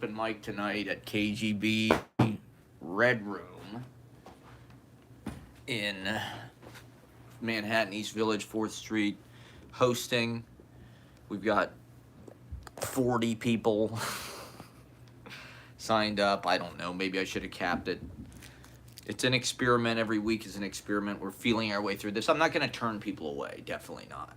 open mic tonight at KGB Red Room in Manhattan, East Village, 4th Street, hosting. We've got 40 people signed up. I don't know. Maybe I should have capped it. It's an experiment. Every week is an experiment. We're feeling our way through this. I'm not going to turn people away. Definitely not.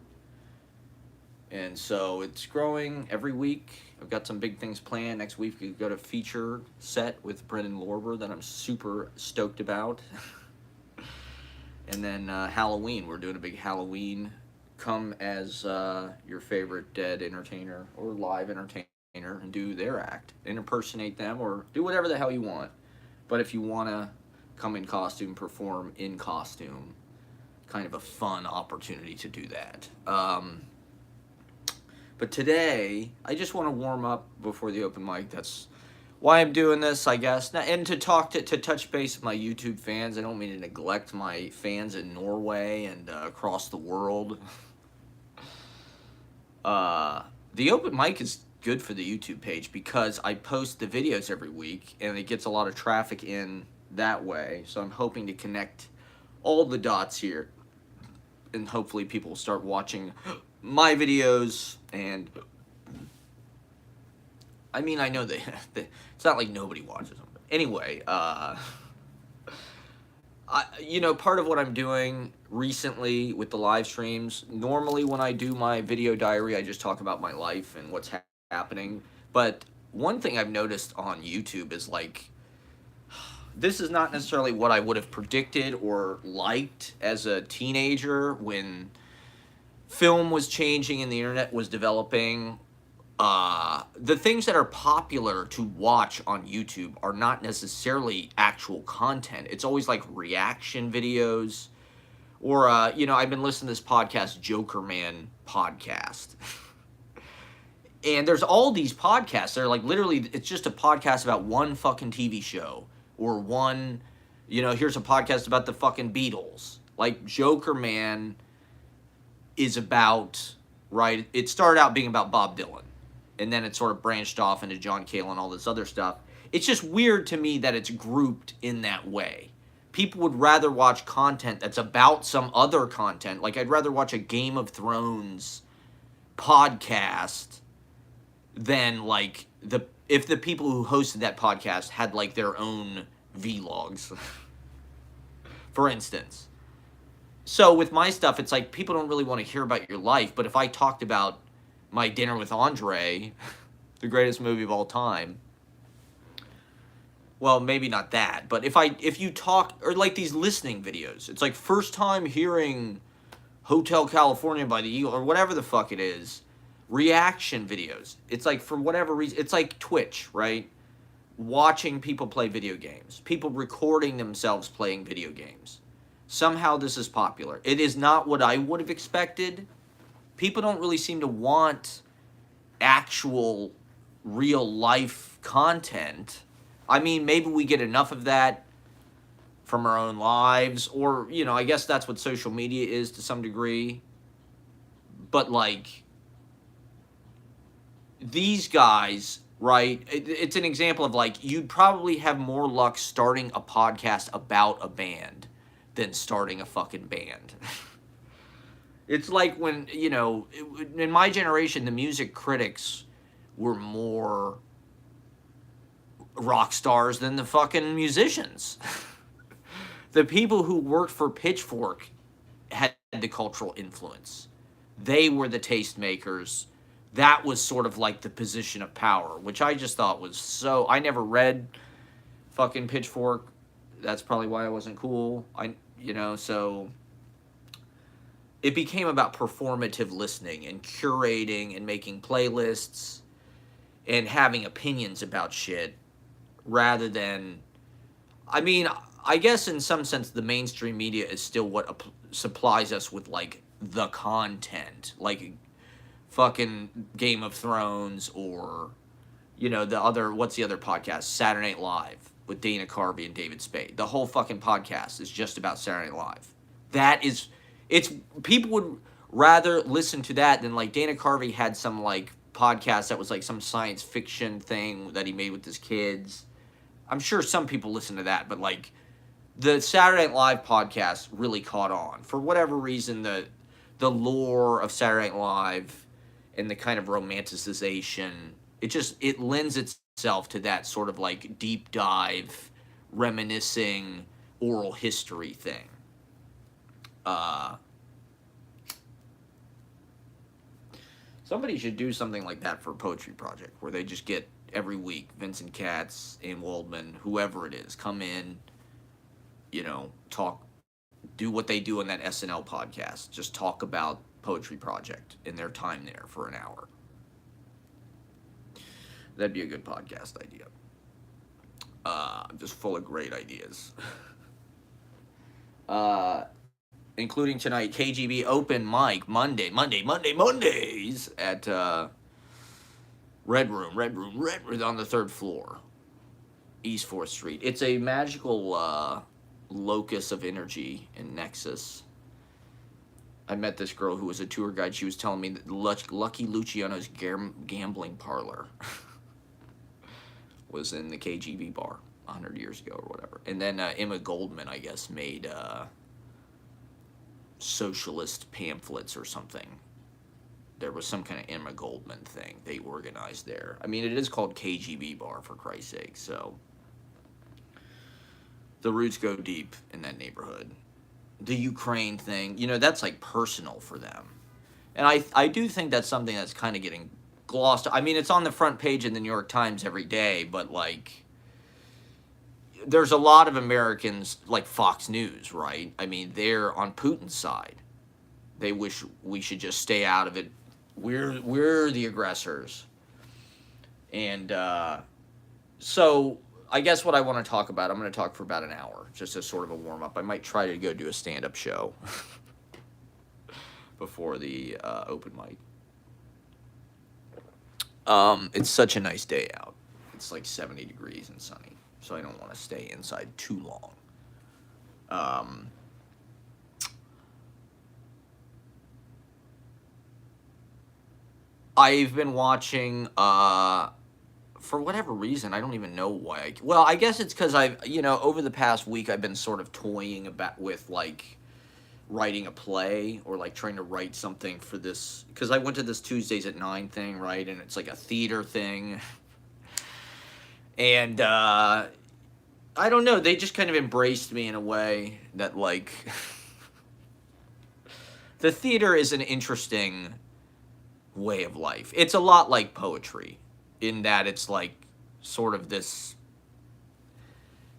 And so it's growing every week. I've got some big things planned. Next week we've got a feature set with Brendan Lorber that I'm super stoked about. And then Halloween. We're doing a big Halloween. Come as your favorite dead entertainer or live entertainer and do their act. Impersonate them or do whatever the hell you want. But if you want to come in costume, perform in costume, kind of a fun opportunity to do that. But today, I just want to warm up before the open mic. That's why I'm doing this, I guess. And to touch base with my YouTube fans. I don't mean to neglect my fans in Norway and across the world. The open mic is good for the YouTube page because I post the videos every week and it gets a lot of traffic in that way. So I'm hoping to connect all the dots here and hopefully people will start watching my videos. And I mean, I know that it's not like nobody watches them. But anyway, part of what I'm doing recently with the live streams, normally when I do my video diary, I just talk about my life and what's happening. But one thing I've noticed on YouTube is like, this is not necessarily what I would have predicted or liked as a teenager when film was changing and the internet was developing. The things that are popular to watch on YouTube are not necessarily actual content. It's always like reaction videos or, I've been listening to this podcast, Joker Man podcast. And there's all these podcasts. They're like literally, it's just a podcast about one fucking TV show or one, here's a podcast about the fucking Beatles. Like Joker Man is about, right? It started out being about Bob Dylan. And then it sort of branched off into John Cale and all this other stuff. It's just weird to me that it's grouped in that way. People would rather watch content that's about some other content. Like, I'd rather watch a Game of Thrones podcast than, like, if the people who hosted that podcast had, like, their own vlogs, for instance. So with my stuff, it's like people don't really want to hear about your life. But if I talked about my dinner with Andre, the greatest movie of all time, well, maybe not that. But if you talk, or like these listening videos, it's like first time hearing Hotel California by the Eagles, or whatever the fuck it is, reaction videos. It's like for whatever reason, it's like Twitch, right? Watching people play video games. People recording themselves playing video games. Somehow this is popular. It is not what I would have expected. People don't really seem to want actual real life content. I mean, maybe we get enough of that from our own lives, or, I guess that's what social media is to some degree. But like, these guys, right? It's an example of like, you'd probably have more luck starting a podcast about a band than starting a fucking band. It's like when, in my generation, the music critics were more rock stars than the fucking musicians. The people who worked for Pitchfork had the cultural influence. They were the tastemakers. That was sort of like the position of power, which I just thought was so... I never read fucking Pitchfork. That's probably why I wasn't cool. So... It became about performative listening and curating and making playlists and having opinions about shit rather than... I mean, I guess in some sense the mainstream media is still what supplies us with, like, the content. Like, fucking Game of Thrones or, what's the other podcast? Saturday Night Live with Dana Carvey and David Spade. The whole fucking podcast is just about Saturday Night Live. That is... people would rather listen to that than, like, Dana Carvey had some, like, podcast that was like some science fiction thing that he made with his kids. I'm sure some people listen to that, but like the Saturday Night Live podcast really caught on. For whatever reason, the lore of Saturday Night Live and the kind of romanticization, it lends itself to that sort of like deep dive, reminiscing oral history thing. Somebody should do something like that for a poetry project, where they just get every week Vincent Katz, Ian Waldman, whoever it is, come in, talk, do what they do in that SNL podcast, just talk about poetry project in their time there for an hour. That'd be a good podcast idea. I'm just full of great ideas. Including tonight, KGB open mic Mondays at Red Room on the 3rd floor, East 4th Street. It's a magical locus of energy and nexus. I met this girl who was a tour guide. She was telling me that Lucky Luciano's gambling parlor was in the KGB bar 100 years ago or whatever. And then Emma Goldman, I guess, made socialist pamphlets or something. There was some kind of Emma Goldman thing they organized there. I mean, it is called KGB bar, for Christ's sake, so the roots go deep in that neighborhood. The Ukraine thing, that's like personal for them. And I do think that's something that's kind of getting glossed. I mean, it's on the front page in the New York Times every day, but like, there's a lot of Americans, like Fox News, right? I mean, they're on Putin's side. They wish we should just stay out of it. We're the aggressors. And so I guess what I want to talk about, I'm going to talk for about an hour, just as sort of a warm-up. I might try to go do a stand-up show before the open mic. It's such a nice day out. It's like 70 degrees and sunny. So I don't want to stay inside too long. I've been watching, for whatever reason, I don't even know why. Well, I guess it's because over the past week, I've been sort of toying with, like, writing a play or, like, trying to write something for this. Because I went to this Tuesdays at 9 thing, right? And it's, like, a theater thing. And, I don't know, they just kind of embraced me in a way that, like, the theater is an interesting way of life. It's a lot like poetry, in that it's, like, sort of this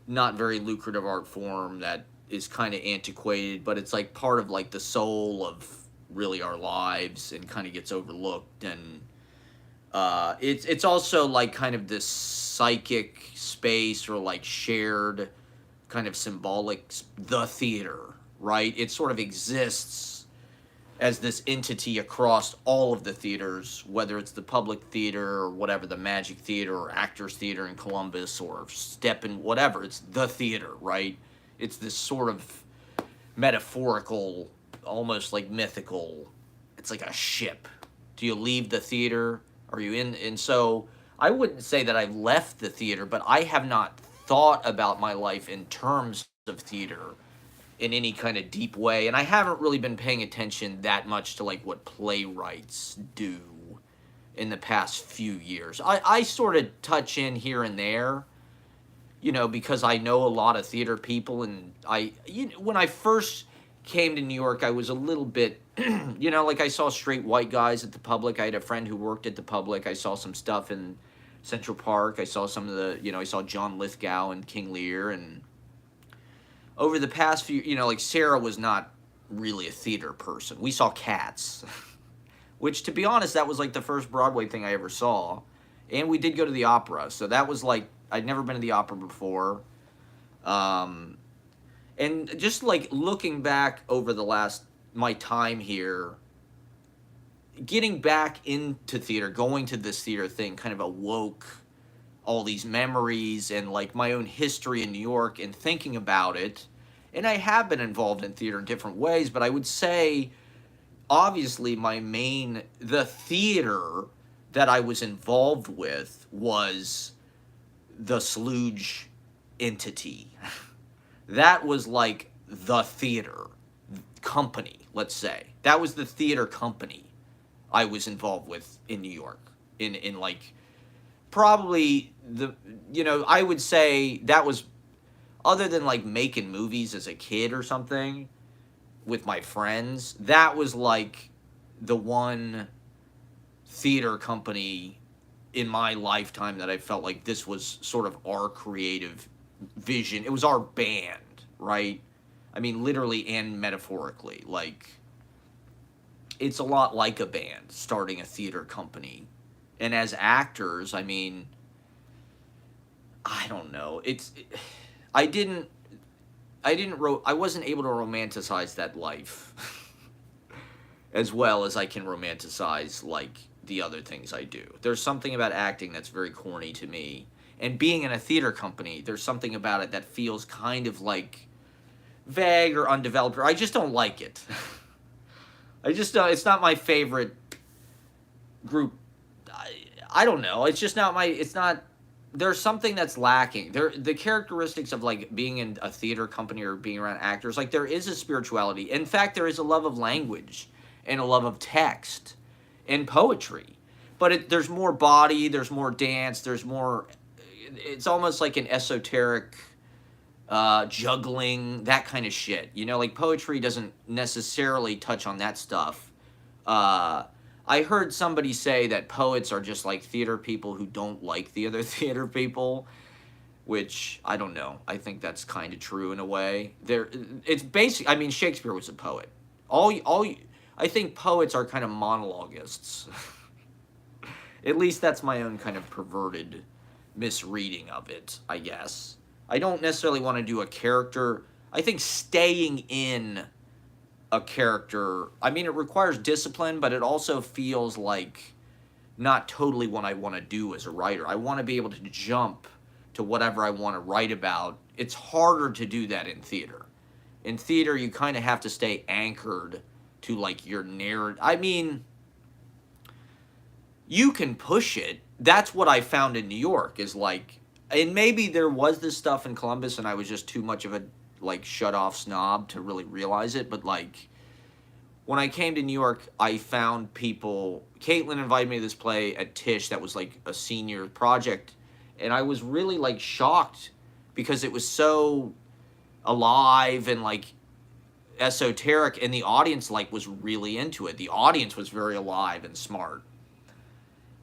not very lucrative art form that is kind of antiquated, but it's, like, part of, like, the soul of, really, our lives, and kind of gets overlooked, and it's also like kind of this psychic space, or like shared kind of symbolic, the theater, right? It sort of exists as this entity across all of the theaters, whether it's the Public Theater or whatever, the Magic Theater or Actors Theater in Columbus or Steppen, whatever. It's the theater, right? It's this sort of metaphorical, almost like mythical. It's like a ship. Do you leave the theater? Are you in? And so I wouldn't say that I've left the theater, but I have not thought about my life in terms of theater in any kind of deep way. And I haven't really been paying attention that much to like what playwrights do in the past few years. I sort of touch in here and there, because I know a lot of theater people. And when I first came to New York, I was a little bit, like I saw straight white guys at the Public. I had a friend who worked at the Public. I saw some stuff in Central Park. I saw some of the, I saw John Lithgow and King Lear. And over the past few, like Sarah was not really a theater person. We saw Cats, which, to be honest, that was like the first Broadway thing I ever saw. And we did go to the opera. So that was like, I'd never been to the opera before. And just like looking back over my time here, getting back into theater, going to this theater thing kind of awoke all these memories and like my own history in New York and thinking about it. And I have been involved in theater in different ways, but I would say obviously the theater that I was involved with was the Slooge entity. That was like the theater company, let's say. That was the theater company I was involved with in New York. In like probably the, I would say that was, other than like making movies as a kid or something with my friends, that was like the one theater company in my lifetime that I felt like this was sort of our creative vision. It was our band, right? I mean, literally and metaphorically. Like, it's a lot like a band starting a theater company. And as actors, I mean, I don't know. I didn't I wasn't able to romanticize that life as well as I can romanticize like the other things I do. There's something about acting that's very corny to me. And being in a theater company, there's something about it that feels kind of like vague or undeveloped. Or I just don't like it. I just don't, it's not my favorite group. I don't know. It's just not it's not, there's something that's lacking. The characteristics of like being in a theater company or being around actors, like there is a spirituality. In fact, there is a love of language and a love of text and poetry. But there's more body, there's more dance, there's more, it's almost like an esoteric juggling, that kind of shit. Like poetry doesn't necessarily touch on that stuff. I heard somebody say that poets are just like theater people who don't like the other theater people, which I don't know. I think that's kind of true in a way. It's basic. I mean, Shakespeare was a poet. I think poets are kind of monologuists. At least that's my own kind of perverted misreading of it, I guess. I don't necessarily want to do a character. I think staying in a character, I mean, it requires discipline, but it also feels like not totally what I want to do as a writer. I want to be able to jump to whatever I want to write about. It's harder to do that in theater. In theater, you kind of have to stay anchored to like your narrative. I mean, you can push it. That's what I found in New York is like, and maybe there was this stuff in Columbus and I was just too much of a like shut off snob to really realize it, but like when I came to New York, I found people. Caitlin invited me to this play at Tisch that was like a senior project, and I was really like shocked because it was so alive and like esoteric, and the audience like was really into it. The audience was very alive and smart,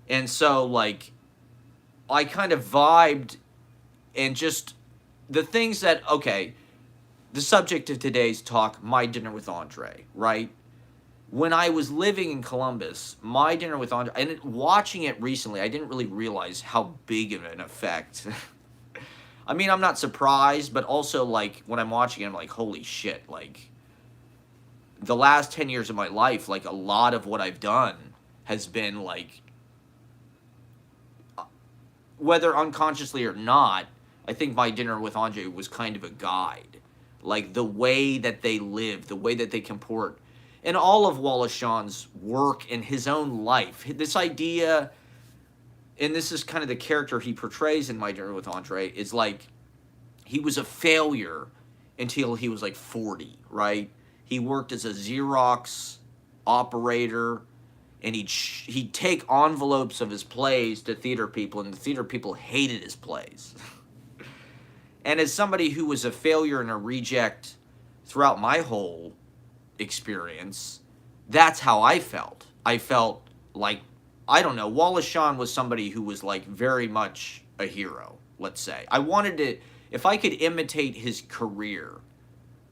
and so like I kind of vibed, and just the things that, okay, the subject of today's talk, My Dinner with Andre, right? When I was living in Columbus, My Dinner with Andre, and watching it recently, I didn't really realize how big of an effect. I mean, I'm not surprised, but also, like, when I'm watching it, I'm like, holy shit, like, the last 10 years of my life, like, a lot of what I've done has been, like, whether unconsciously or not, I think My Dinner with Andre was kind of a guide. Like, the way that they live, the way that they comport, and all of Wallace Shawn's work in his own life. This idea, and this is kind of the character he portrays in My Dinner with Andre, is like, he was a failure until he was like 40, right? He worked as a Xerox operator, and he'd take envelopes of his plays to theater people, and the theater people hated his plays. And as somebody who was a failure and a reject throughout my whole experience, that's how I felt. I felt like, I don't know, Wallace Shawn was somebody who was like very much a hero, let's say. I wanted to, if I could imitate his career,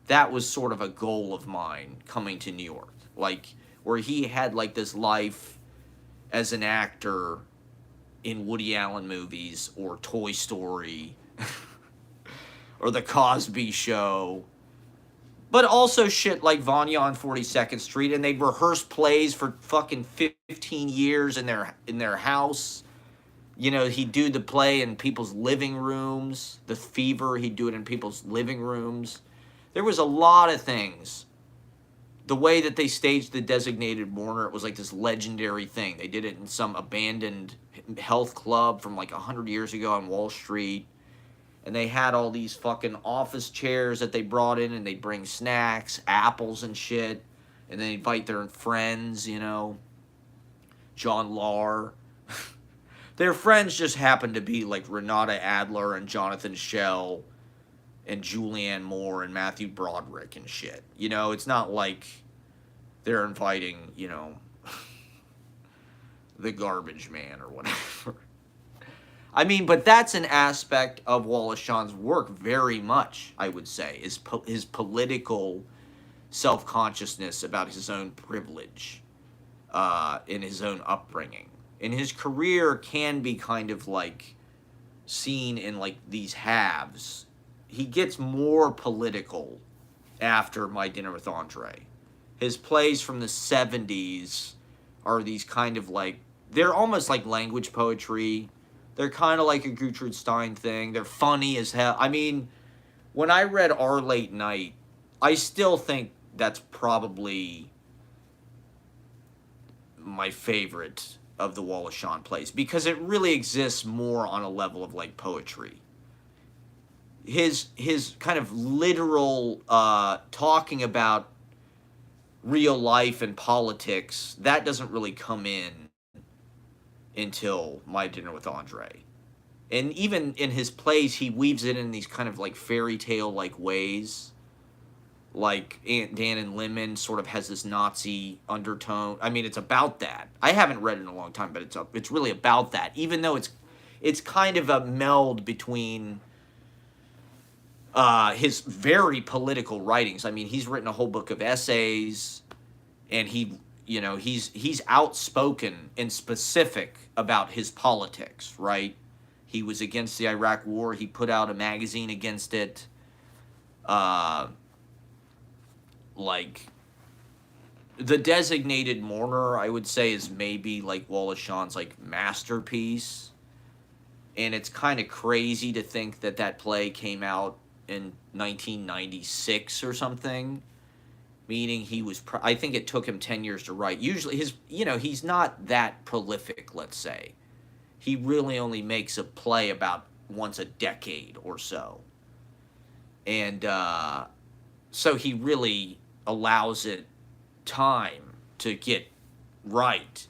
that was sort of a goal of mine coming to New York. Like, where he had like this life as an actor in Woody Allen movies or Toy Story or The Cosby Show, but also shit like Vanya on 42nd Street, and they'd rehearse plays for fucking 15 years in their house. You know, he'd do the play in people's living rooms. The Fever, he'd do it in people's living rooms. There was a lot of things the way that they staged the Designated Mourner, it was like this legendary thing. They did it in some abandoned health club from like 100 years ago on Wall Street. And they had all these fucking office chairs that they brought in, and they'd bring snacks, apples and shit. And they invite their friends, you know, John Lahr. Their friends just happened to be like Renata Adler and Jonathan Schell and Julianne Moore and Matthew Broderick and shit. You know, it's not like they're inviting, you know, the garbage man or whatever. I mean, but that's an aspect of Wallace Shawn's work very much, I would say, is his political self-consciousness about his own privilege in his own upbringing. And his career can be kind of like seen in like these halves. He gets more political after My Dinner with Andre. His plays from the 70s are these kind of like, they're almost like language poetry. They're kind of like a Gertrude Stein thing. They're funny as hell. I mean, when I read Our Late Night, I still think that's probably my favorite of the Wallace Shawn plays, because it really exists more on a level of like poetry. His kind of literal talking about real life and politics, that doesn't really come in until My Dinner with Andre. And even in his plays, he weaves it in these kind of like fairy tale like ways. Like Aunt Dan and Lemon sort of has this Nazi undertone. I mean, it's about that. I haven't read it in a long time, but it's really about that. Even though it's kind of a meld between his very political writings. I mean, he's written a whole book of essays, and he's outspoken and specific about his politics, right? He was against the Iraq War. He put out a magazine against it. Like, The Designated Mourner, I would say, is maybe like Wallace Shawn's like masterpiece. And it's kind of crazy to think that that play came out in 1996 or something. Meaning he was, I think it took him 10 years to write. Usually he's not that prolific, let's say. He really only makes a play about once a decade or so. And so he really allows it time to get right.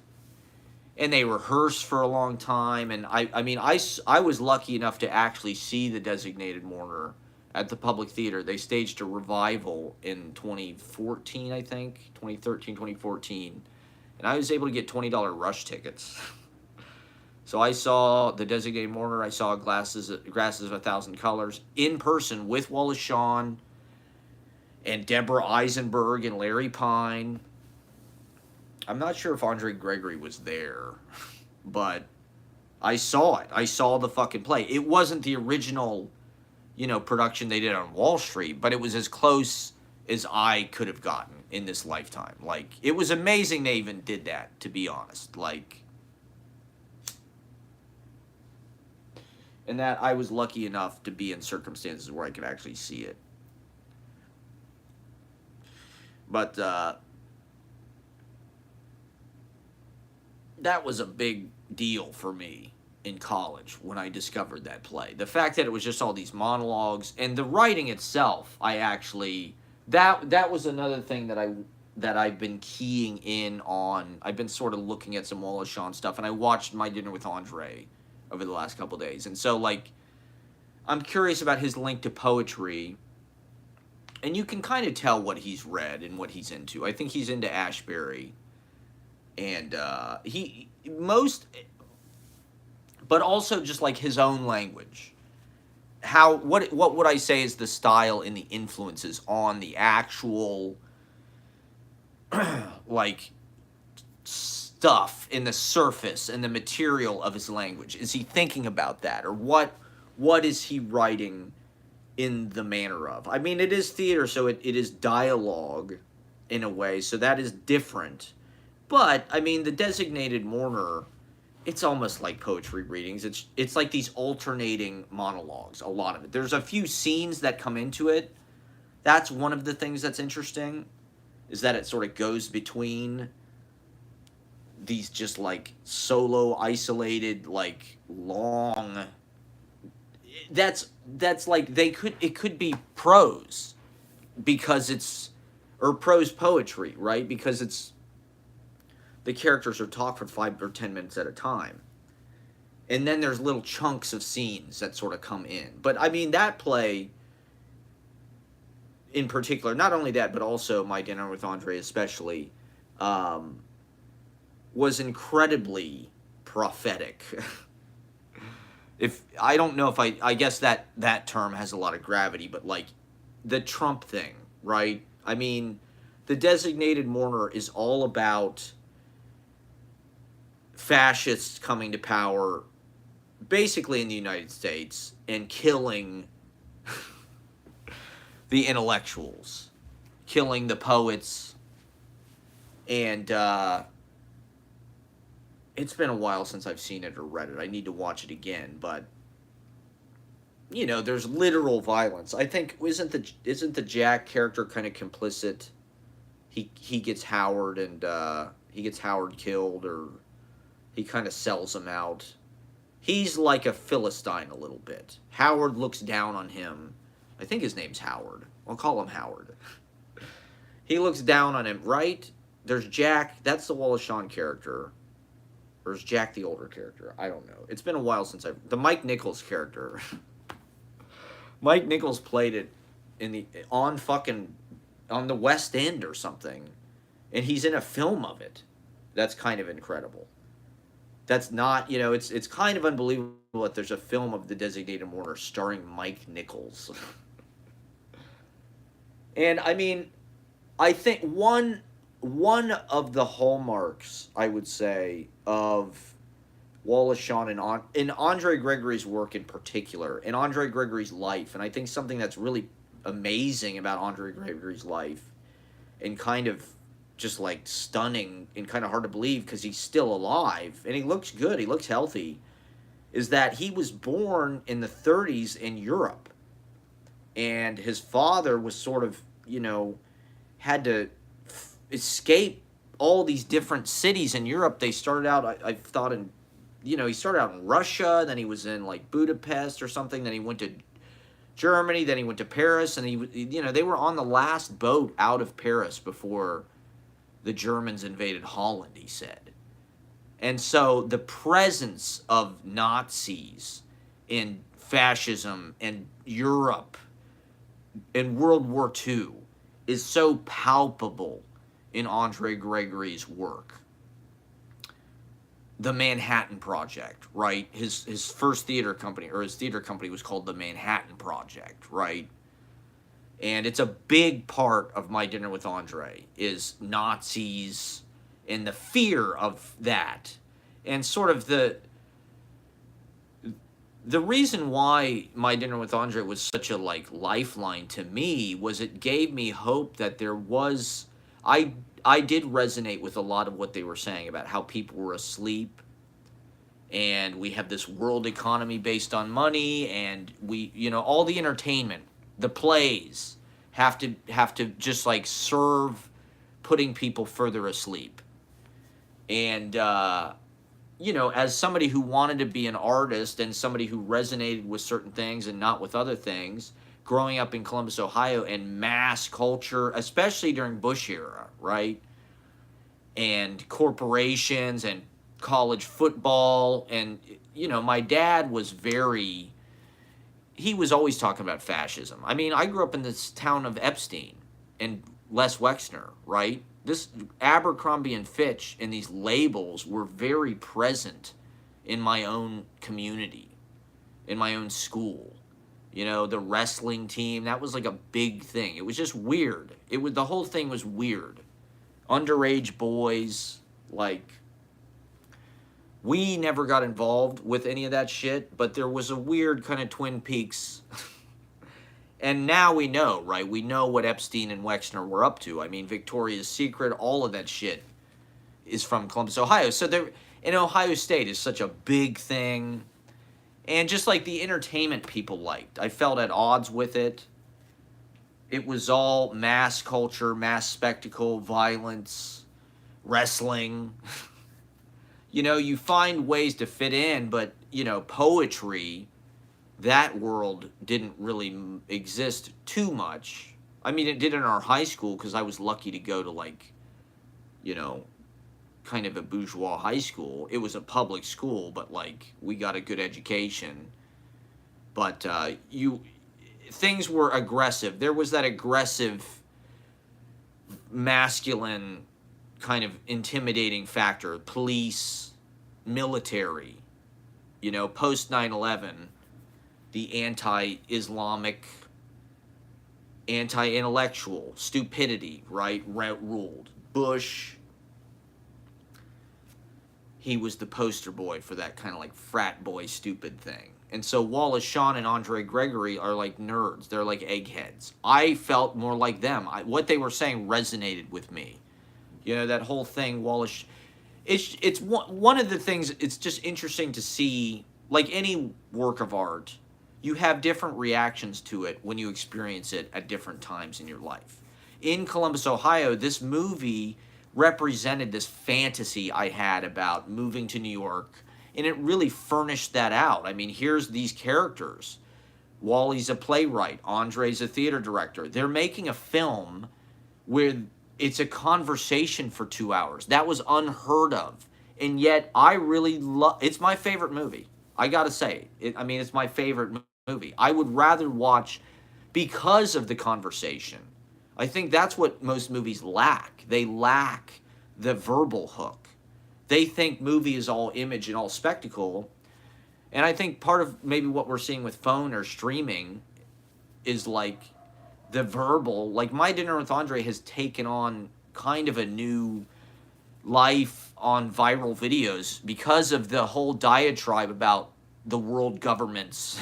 And they rehearse for a long time. And I was lucky enough to actually see The Designated Mourner at the Public Theater. They staged a revival in 2014, I think, 2013, 2014. And I was able to get $20 rush tickets. So I saw The Designated Mourner. I saw Grasses of a Thousand Colors in person with Wallace Shawn and Deborah Eisenberg and Larry Pine. I'm not sure if Andre Gregory was there, but I saw it. I saw the fucking play. It wasn't the original, production they did on Wall Street, but it was as close as I could have gotten in this lifetime. Like, it was amazing they even did that, to be honest. Like, and that I was lucky enough to be in circumstances where I could actually see it. But that was a big deal for me in college when I discovered that play. The fact that it was just all these monologues and the writing itself, I actually that was another thing that I've been keying in on. I've been sort of looking at some Wallace Shawn stuff, and I watched My Dinner with Andre over the last couple days. And so, like, I'm curious about his link to poetry, and you can kind of tell what he's read and what he's into. I think he's into Ashbery, and but also just like his own language. What would I say is the style and the influences on the actual like stuff in the surface and the material of his language? Is he thinking about that, or what is he writing in the manner of? I mean, it is theater, so it is dialogue in a way, so that is different. But I mean, The Designated Mourner, it's almost like poetry readings. It's like these alternating monologues, a lot of it. There's a few scenes that come into it. That's one of the things that's interesting. is that it sort of goes between these just like solo isolated like long, that's like they could, it could be prose because it's, or prose poetry, right? Because it's, the characters are talk for 5 or 10 minutes at a time, and then there's little chunks of scenes that sort of come in. But I mean, that play in particular, not only that, but also My Dinner with Andre especially, um, was incredibly prophetic. If I don't know if I guess that term has a lot of gravity, but like the Trump thing, right? I mean, the designated mourner is all about fascists coming to power basically in the United States and killing the intellectuals, killing the poets, and it's been a while since I've seen it or read it. I need to watch it again, but you know, there's literal violence. I think isn't the Jack character kind of complicit? He gets Howard, and he gets Howard killed, or he kind of sells him out. He's like a Philistine a little bit. Howard looks down on him. I think his name's Howard. I'll call him Howard. He looks down on him, right? There's Jack. That's the Wallace Shawn character. Or is Jack the older character? I don't know. It's been a while since I've... The Mike Nichols character. Mike Nichols played it in the... On the West End or something. And he's in a film of it. That's kind of incredible. That's not... You know, it's kind of unbelievable that there's a film of The Designated Mourner starring Mike Nichols. And, I mean, I think one of the hallmarks, I would say, of Wallace Shawn and in Andre Gregory's work in particular, in Andre Gregory's life, and I think something that's really amazing about Andre Gregory's life, and kind of just like stunning and kind of hard to believe because he's still alive and he looks good, he looks healthy, is that he was born in the 30s in Europe, and his father was sort of, you know, had to escape all these different cities in Europe. They started out, I thought, in, you know, he started out in Russia, then he was in like Budapest or something, then he went to Germany, then he went to Paris, and he, you know, they were on the last boat out of Paris before the Germans invaded Holland, he said. And so the presence of Nazis in fascism and Europe in World War II is so palpable in Andre Gregory's work. The Manhattan Project, right? His first theater company, or his theater company, was called the Manhattan Project, right? And it's a big part of My Dinner with Andre, is Nazis and the fear of that. And sort of the reason why My Dinner with Andre was such a like lifeline to me was it gave me hope that there was... I did resonate with a lot of what they were saying about how people were asleep, and we have this world economy based on money, and we, you know, all the entertainment, the plays have to just like serve putting people further asleep. And you know, as somebody who wanted to be an artist and somebody who resonated with certain things and not with other things, growing up in Columbus, Ohio, and mass culture, especially during Bush era, right? And corporations and college football. And, you know, my dad was he was always talking about fascism. I mean, I grew up in this town of Epstein and Les Wexner, right? This Abercrombie and Fitch and these labels were very present in my own community, in my own school. You know, the wrestling team, that was like a big thing. It was just weird. The whole thing was weird. Underage boys, like, we never got involved with any of that shit, but there was a weird kind of Twin Peaks. And now we know, right? We know what Epstein and Wexner were up to. I mean, Victoria's Secret, all of that shit is from Columbus, Ohio. So there, in Ohio State is such a big thing. And just like the entertainment people liked, I felt at odds with it. it was all mass culture, mass spectacle, violence, wrestling. You know, you find ways to fit in, but, you know, poetry, that world didn't really exist too much. I mean, it did in our high school because I was lucky to go to, like, you know, kind of a bourgeois high school. It was a public school, but, like, we got a good education. But things were aggressive. There was that aggressive, masculine, kind of intimidating factor. Police, military, you know, post 9/11, the anti-Islamic, anti-intellectual stupidity, right, ruled. Bush, he was the poster boy for that kind of like frat boy stupid thing. And so Wallace Shawn and Andre Gregory are like nerds. They're like eggheads. I felt more like them. What they were saying resonated with me. You know, that whole thing, Wallace. It's one of the things, it's just interesting to see, like any work of art, you have different reactions to it when you experience it at different times in your life. In Columbus, Ohio, this movie represented this fantasy I had about moving to New York, and it really furnished that out. I mean, here's these characters. Wally's a playwright. Andre's a theater director. They're making a film where it's a conversation for 2 hours. That was unheard of. And yet, I really love... It's my favorite movie. I gotta say. I mean, it's my favorite movie. I would rather watch because of the conversation. I think that's what most movies lack. They lack the verbal hook. They think movie is all image and all spectacle. And I think part of maybe what we're seeing with phone or streaming is like the verbal. Like My Dinner with Andre has taken on kind of a new life on viral videos because of the whole diatribe about the world governments.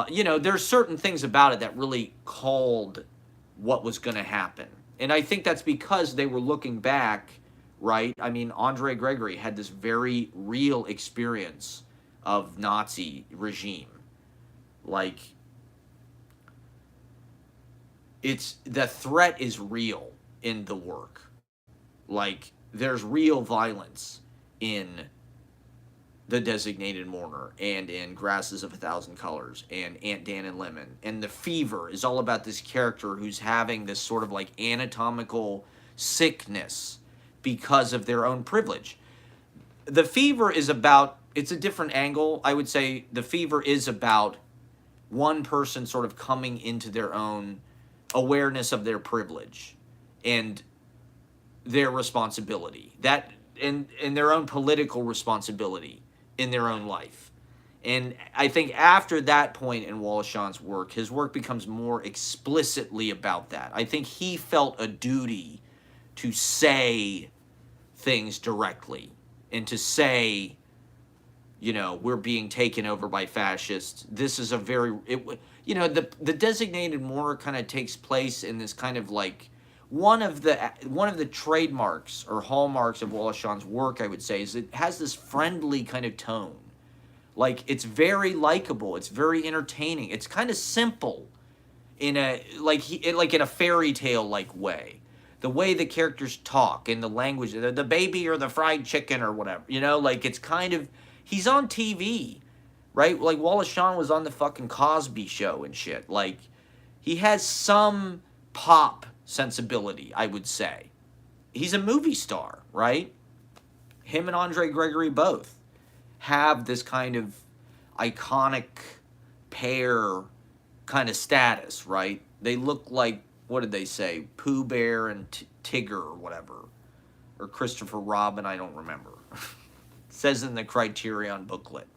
You know, there's certain things about it that really called what was going to happen. And I think that's because they were looking back, right? I mean, Andre Gregory had this very real experience of Nazi regime. Like, the threat is real in the work. Like, there's real violence in The Designated Mourner and in Grasses of a Thousand Colors and Aunt Dan and Lemon. And The Fever is all about this character who's having this sort of like anatomical sickness because of their own privilege. The Fever is about, it's a different angle. I would say The Fever is about one person sort of coming into their own awareness of their privilege and their responsibility, that and their own political responsibility in their own life. And I think after that point in Wallace Shawn's work, his work becomes more explicitly about that. I think he felt a duty to say things directly and to say, you know, we're being taken over by fascists. This is a very, you know, the Designated Mourner kind of takes place in this kind of like, one of the trademarks or hallmarks of Wallace Shawn's work, I would say, is it has this friendly kind of tone. Like, it's very likable. It's very entertaining. It's kind of simple in a, like in a fairy tale like way. The way the characters talk and the language, the baby or the fried chicken or whatever, you know, like it's kind of, he's on TV, right? Like Wallace Shawn was on the fucking Cosby Show and shit. Like, he has some pop sensibility, I would say. He's a movie star, right? Him and Andre Gregory both have this kind of iconic pair kind of status, right? They look like, what did they say? Pooh Bear and Tigger or whatever. Or Christopher Robin, I don't remember. It says in the Criterion booklet.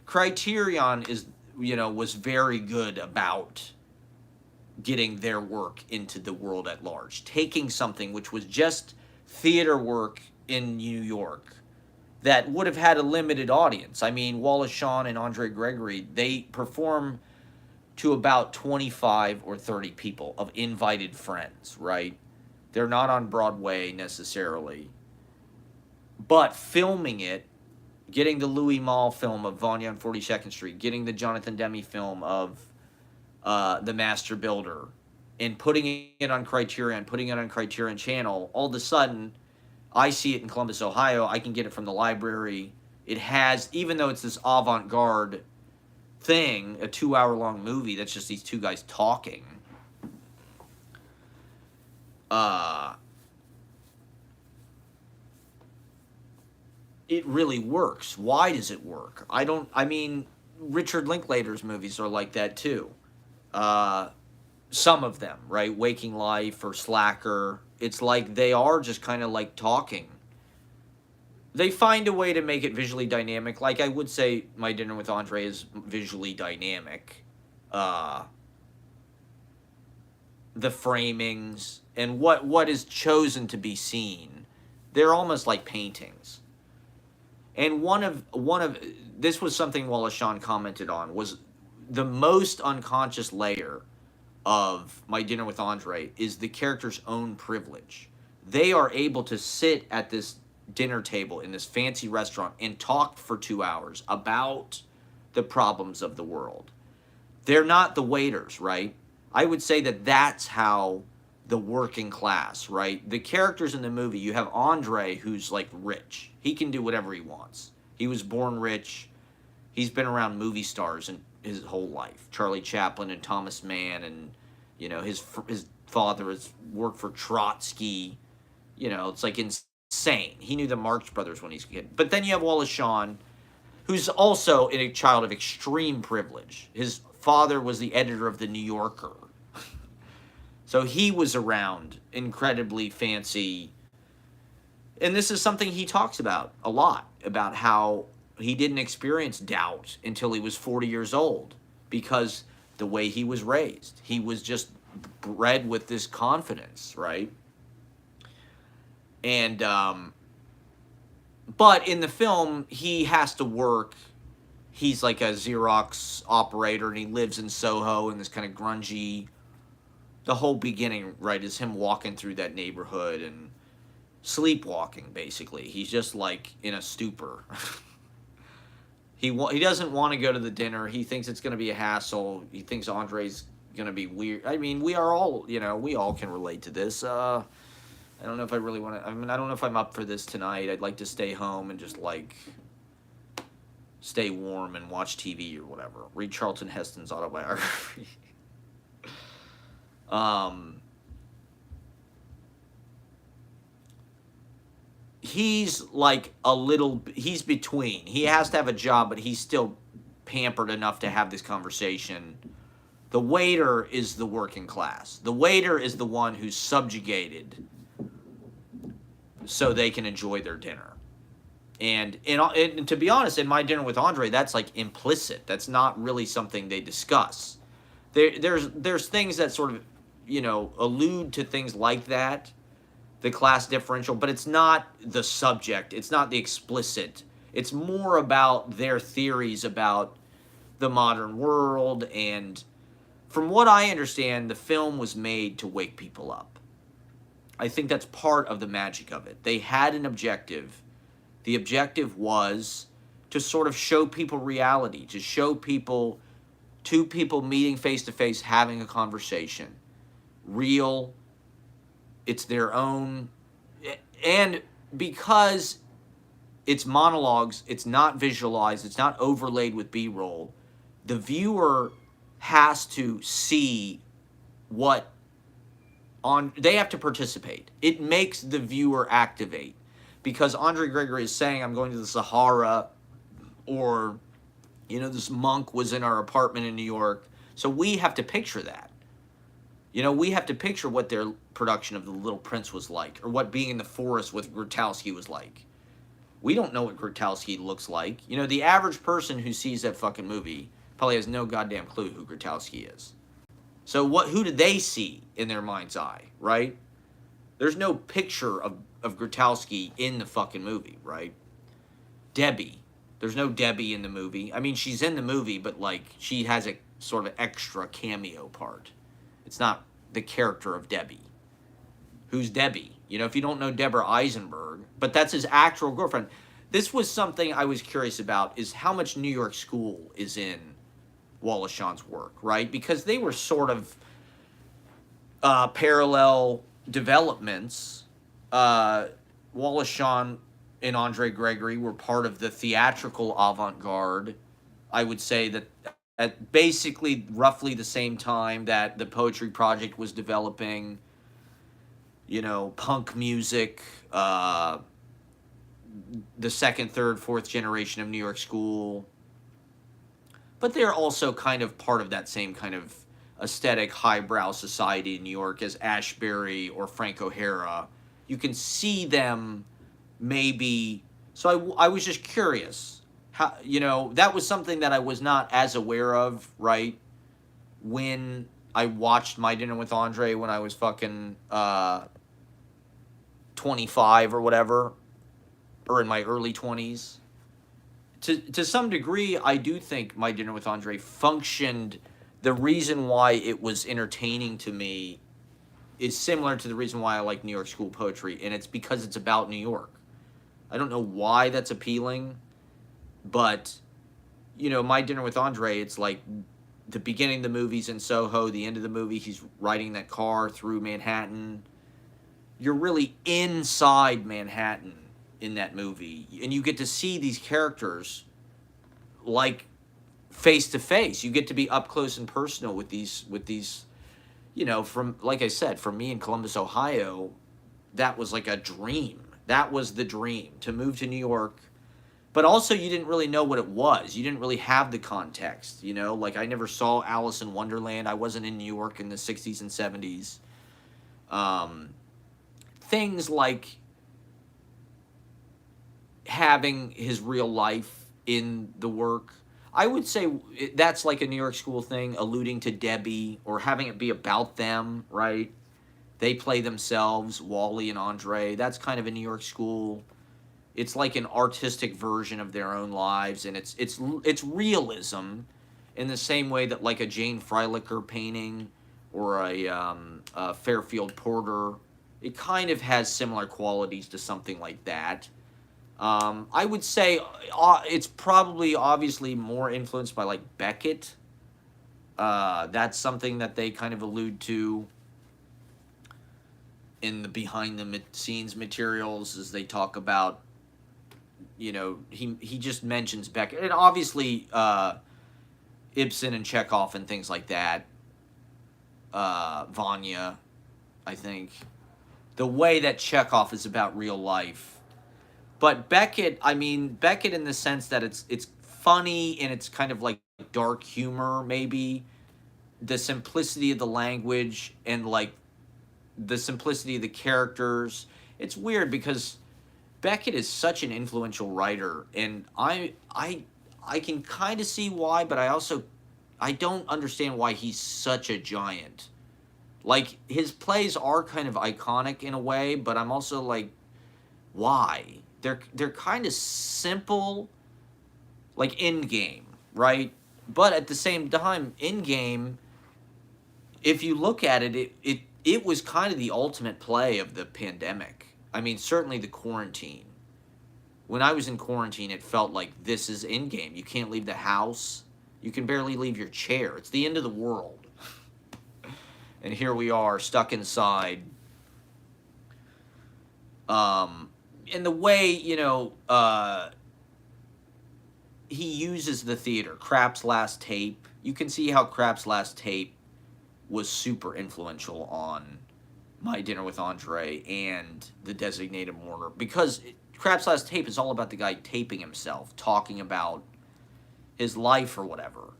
Criterion is, you know, was very good about getting their work into the world at large. Taking something which was just theater work in New York that would have had a limited audience. I mean, Wallace Shawn and Andre Gregory, they perform to about 25 or 30 people of invited friends, right? They're not on Broadway necessarily. But filming it, getting the Louis Malle film of Vanya on 42nd Street, getting the Jonathan Demme film of The Master Builder, and putting it on Criterion, putting it on Criterion Channel, all of a sudden, I see it in Columbus, Ohio. I can get it from the library. It has, even though it's this avant-garde thing, a 2-hour-long movie that's just these two guys talking. It really works. Why does it work? I mean, Richard Linklater's movies are like that too. Some of them, right? Waking Life or Slacker. It's like they are just kind of like talking. They find a way to make it visually dynamic. Like I would say My Dinner with Andre is visually dynamic. The framings and what is chosen to be seen, they're almost like paintings. And one of this was something Wallace Shawn commented on, was the most unconscious layer of My Dinner with Andre is the character's own privilege. They are able to sit at this dinner table in this fancy restaurant and talk for 2 hours about the problems of the world. They're not the waiters, right? I would say that that's how the working class, right? The characters in the movie, you have Andre, who's like rich. He can do whatever he wants. He was born rich. He's been around movie stars in his whole life. Charlie Chaplin and Thomas Mann, and you know, his father has worked for Trotsky. You know, it's like insane. He knew the Marx Brothers when he's a kid. But then you have Wallace Shawn, who's also a child of extreme privilege. His father was the editor of the New Yorker. So he was around incredibly fancy. And this is something he talks about a lot, about how he didn't experience doubt until he was 40 years old because the way he was raised. He was just bred with this confidence, right? And, but in the film, he has to work. He's like a Xerox operator, and he lives in Soho in this kind of grungy. The whole beginning, right, is him walking through that neighborhood and sleepwalking, basically. He's just like in a stupor. He doesn't want to go to the dinner. He thinks it's going to be a hassle. He thinks Andre's going to be weird. I mean, we are all, you know, we all can relate to this. I don't know if I really want to, I mean, I don't know if I'm up for this tonight. I'd like to stay home and just like stay warm and watch TV or whatever. Read Charlton Heston's autobiography. He's like he's between. He has to have a job, but he's still pampered enough to have this conversation. The waiter is the working class. The waiter is the one who's subjugated so they can enjoy their dinner. And to be honest, in My Dinner with Andre, that's like implicit. That's not really something they discuss. There's things that sort of, you know, allude to things like that, the class differential, but it's not the subject. It's not the explicit. It's more about their theories about the modern world. And from what I understand, the film was made to wake people up. I think that's part of the magic of it. They had an objective. The objective was to sort of show people reality, to show people, two people meeting face to face, having a conversation. Real. It's their own. And because it's monologues, it's not visualized, it's not overlaid with B-roll, the viewer has to see what they have to participate. It makes the viewer activate. Because Andre Gregory is saying, I'm going to the Sahara, or, you know, this monk was in our apartment in New York. So we have to picture that. You know, we have to picture what their production of The Little Prince was like, or what being in the forest with Grotowski was like. We don't know what Grotowski looks like. You know, the average person who sees that fucking movie probably has no goddamn clue who Grotowski is. So who do they see in their mind's eye, right? There's no picture of Grotowski in the fucking movie, right? Debbie. There's no Debbie in the movie. I mean, she's in the movie, but, like, she has a sort of extra cameo part. It's not the character of Debbie. Who's Debbie? You know, if you don't know Deborah Eisenberg, but that's his actual girlfriend. This was something I was curious about, is how much New York School is in Wallace Shawn's work, right? Because they were sort of parallel developments. Wallace Shawn and Andre Gregory were part of the theatrical avant-garde. I would say that at basically roughly the same time that the Poetry Project was developing, punk music, the second, third, fourth generation of New York School. But they're also kind of part of that same kind of aesthetic, highbrow society in New York as Ashbery or Frank O'Hara. You can see them maybe. So I was just curious. How, that was something that I was not as aware of, right? When I watched My Dinner with Andre when I was fucking 25 or whatever, or in my early 20s. To some degree, I do think My Dinner with Andre functioned. The reason why it was entertaining to me is similar to the reason why I like New York School poetry, and it's because it's about New York. I don't know why that's appealing, but, My Dinner with Andre, it's like the beginning of the movie's in Soho, the end of the movie, he's riding that car through Manhattan. You're really inside Manhattan in that movie, and you get to see these characters like face to face. You get to be up close and personal with these from, like I said, from me in Columbus, Ohio, that was like a dream. That was the dream, to move to New York. But also, you didn't really know what it was. You didn't really have the context, like I never saw Alice in Wonderland. I wasn't in New York in the 60s and 70s. Things like having his real life in the work, I would say that's like a New York School thing, alluding to Debbie or having it be about them, right? They play themselves, Wally and Andre. That's kind of a New York School. It's like an artistic version of their own lives, and it's realism in the same way that like a Jane Freilicher painting or a Fairfield Porter, it kind of has similar qualities to something like that. I would say it's probably obviously more influenced by like Beckett. That's something that they kind of allude to in the behind the scenes materials as they talk about, he just mentions Beckett. And obviously Ibsen and Chekhov and things like that. Vanya, I think. The way that Chekhov is about real life. But Beckett in the sense that it's funny and it's kind of like dark humor, maybe. The simplicity of the language and like the simplicity of the characters. It's weird because Beckett is such an influential writer, and I can kind of see why, but I don't understand why he's such a giant. Like, his plays are kind of iconic in a way, but I'm also like, why? They're kind of simple, like Endgame, right? But at the same time, Endgame, if you look at it, it was kind of the ultimate play of the pandemic. I mean, certainly the quarantine. When I was in quarantine, it felt like this is Endgame. You can't leave the house. You can barely leave your chair. It's the end of the world. And here we are, stuck inside. And the way, he uses the theater. Krapp's Last Tape. You can see how Krapp's Last Tape was super influential on My Dinner with Andre and The Designated Mourner. Because Krapp's Last Tape is all about the guy taping himself, talking about his life or whatever.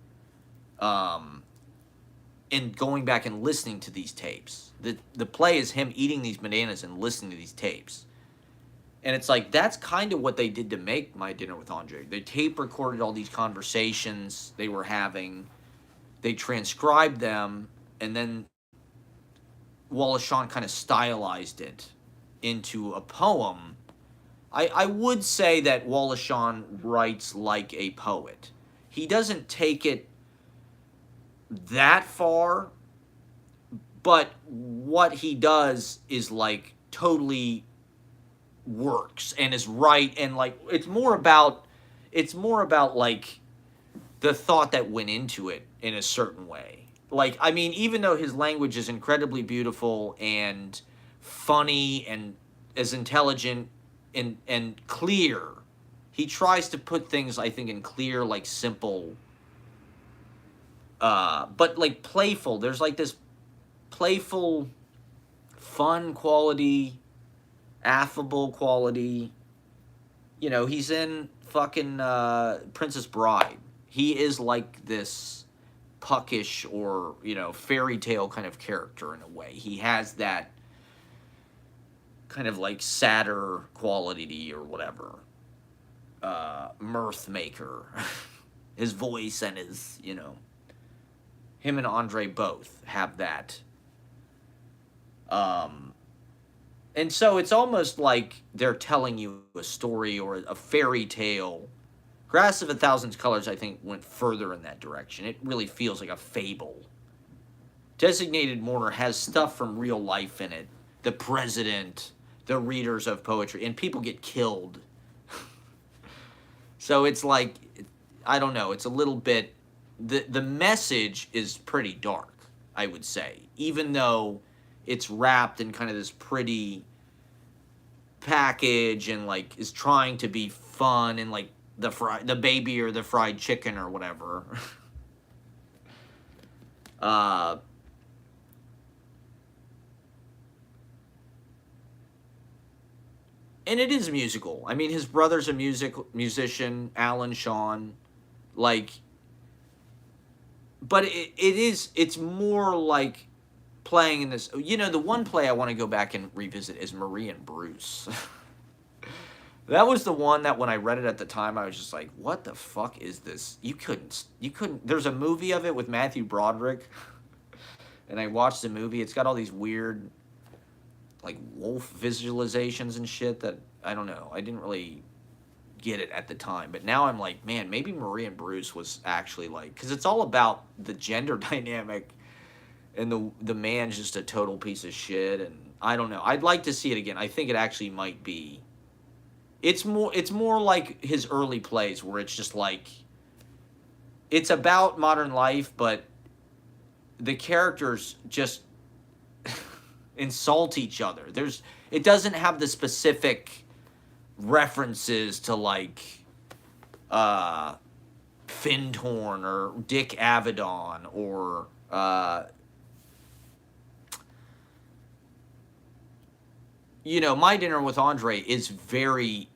And going back and listening to these tapes. The play is him eating these bananas and listening to these tapes. And it's like, that's kind of what they did to make My Dinner with Andre. They tape recorded all these conversations they were having. They transcribed them, and then Wallace Shawn kind of stylized it into a poem. I would say that Wallace Shawn writes like a poet. He doesn't take it that far, but what he does is like totally works and is right, and like it's more about like the thought that went into it in a certain way. Like, I mean, even though his language is incredibly beautiful and funny and as intelligent and clear, he tries to put things, I think, in clear, like simple, but like playful. There's like this playful, fun quality, affable quality. You know, he's in fucking Princess Bride. He is like this puckish or, you know, fairy tale kind of character in a way. He has that kind of like sadder quality or whatever. Mirth maker. His voice and his, you know, him and Andre both have that. And so it's almost like they're telling you a story or a fairy tale. Grass of a Thousand Colors, I think, went further in that direction. It really feels like a fable. Designated Mourner has stuff from real life in it. The president, the readers of poetry, and people get killed. So it's like, I don't know, it's a little bit, the message is pretty dark, I would say. Even though it's wrapped in kind of this pretty package and like is trying to be fun and like the baby or the fried chicken or whatever. And it is musical. I mean, his brother's a musician, Alan Shawn, like, but it's more like playing in this, you know, the one play I want to go back and revisit is Marie and Bruce. That was the one that when I read it at the time, I was just like, what the fuck is this? You couldn't, there's a movie of it with Matthew Broderick, and I watched the movie. It's got all these weird, like, wolf visualizations and shit that, I don't know, I didn't really get it at the time. But now I'm like, man, maybe Marie and Bruce was actually like, because it's all about the gender dynamic, and the man's just a total piece of shit, and I don't know. I'd like to see it again. I think it actually might be. It's more like his early plays where it's just like, it's about modern life, but the characters just insult each other. It doesn't have the specific references to like Findhorn or Dick Avedon or you know, My Dinner with Andre is very,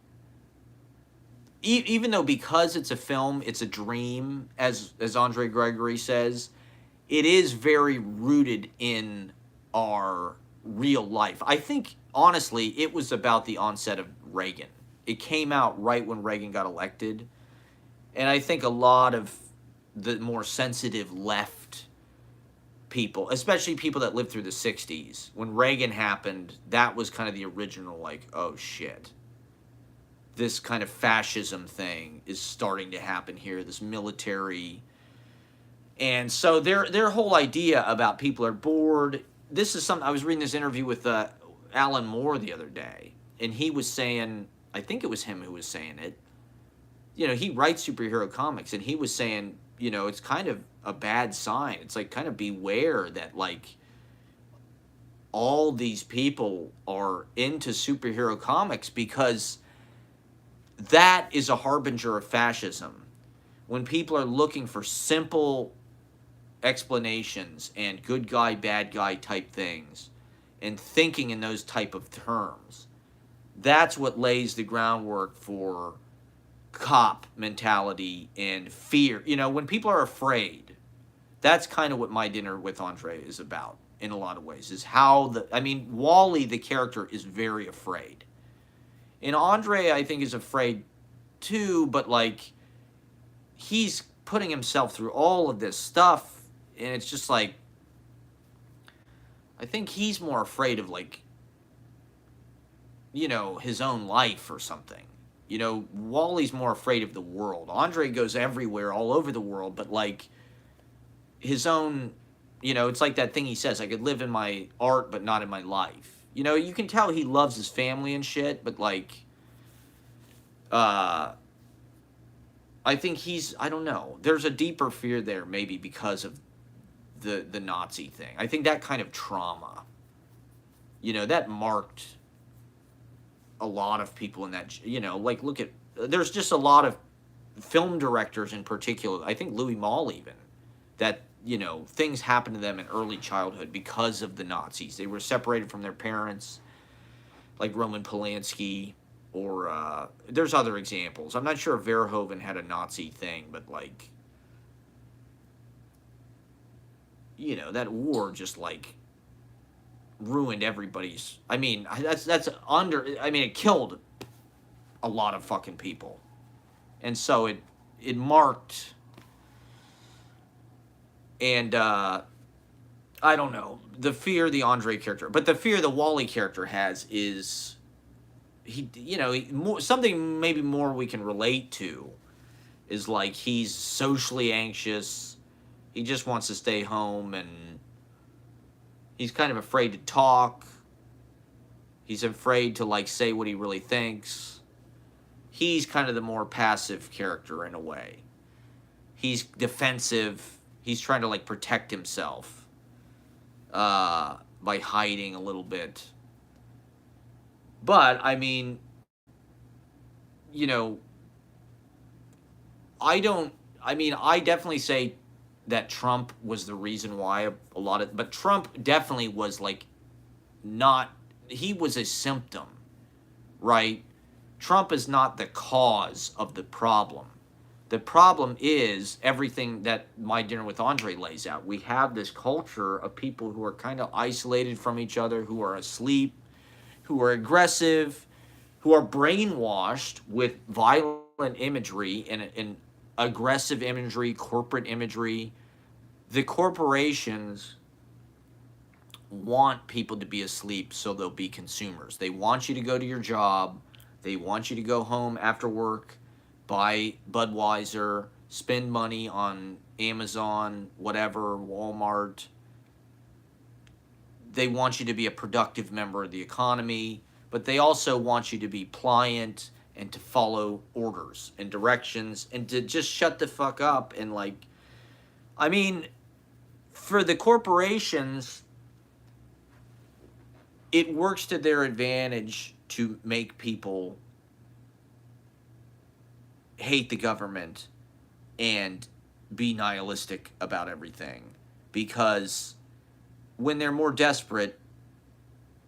even though because it's a film, it's a dream, as Andre Gregory says, it is very rooted in our real life. I think, honestly, it was about the onset of Reagan. It came out right when Reagan got elected, and I think a lot of the more sensitive left people, especially people that lived through the 60s, when Reagan happened, that was kind of the original, like, oh shit, this kind of fascism thing is starting to happen here, this military. And so their whole idea about people are bored. This is something, I was reading this interview with Alan Moore the other day, and he was saying, I think it was him who was saying it, you know, he writes superhero comics, and he was saying, you know, it's kind of a bad sign. It's like, kind of beware that, like, all these people are into superhero comics, because that is a harbinger of fascism. When people are looking for simple explanations and good guy, bad guy type things, and thinking in those type of terms, that's what lays the groundwork for cop mentality and fear. You know, when people are afraid, that's kind of what My Dinner with Andre is about in a lot of ways, is how I mean, Wally, the character, is very afraid. And Andre, I think, is afraid too, but like, he's putting himself through all of this stuff, and it's just like, I think he's more afraid of, like, you know, his own life or something. You know, Wally's more afraid of the world. Andre goes everywhere, all over the world, but like, his own, you know, it's like that thing he says, I could live in my art, but not in my life. You know, you can tell he loves his family and shit, but like, I think I don't know. There's a deeper fear there, maybe because of the Nazi thing. I think that kind of trauma, that marked a lot of people in that, like look at, there's just a lot of film directors in particular, I think Louis Malle even, that, things happened to them in early childhood because of the Nazis. They were separated from their parents, like Roman Polanski, or there's other examples. I'm not sure if Verhoeven had a Nazi thing, but like, that war just like ruined everybody's. I mean, it killed a lot of fucking people, and so it marked. And I don't know the fear the Andre character, but the fear the Wally character has is something maybe more we can relate to is like he's socially anxious. He just wants to stay home, and he's kind of afraid to talk. He's afraid to like say what he really thinks. He's kind of the more passive character in a way. He's defensive. He's trying to like protect himself by hiding a little bit. But I mean, I don't. I mean, I definitely say that Trump was the reason why a lot of. But Trump definitely was like not. He was a symptom, right? Trump is not the cause of the problem. The problem is everything that My Dinner with Andre lays out. We have this culture of people who are kind of isolated from each other, who are asleep, who are aggressive, who are brainwashed with violent imagery and aggressive imagery, corporate imagery. The corporations want people to be asleep so they'll be consumers. They want you to go to your job. They want you to go home after work, buy Budweiser, spend money on Amazon, whatever, Walmart. They want you to be a productive member of the economy, but they also want you to be pliant and to follow orders and directions and to just shut the fuck up. And like, I mean, for the corporations, it works to their advantage to make people hate the government and be nihilistic about everything, because when they're more desperate,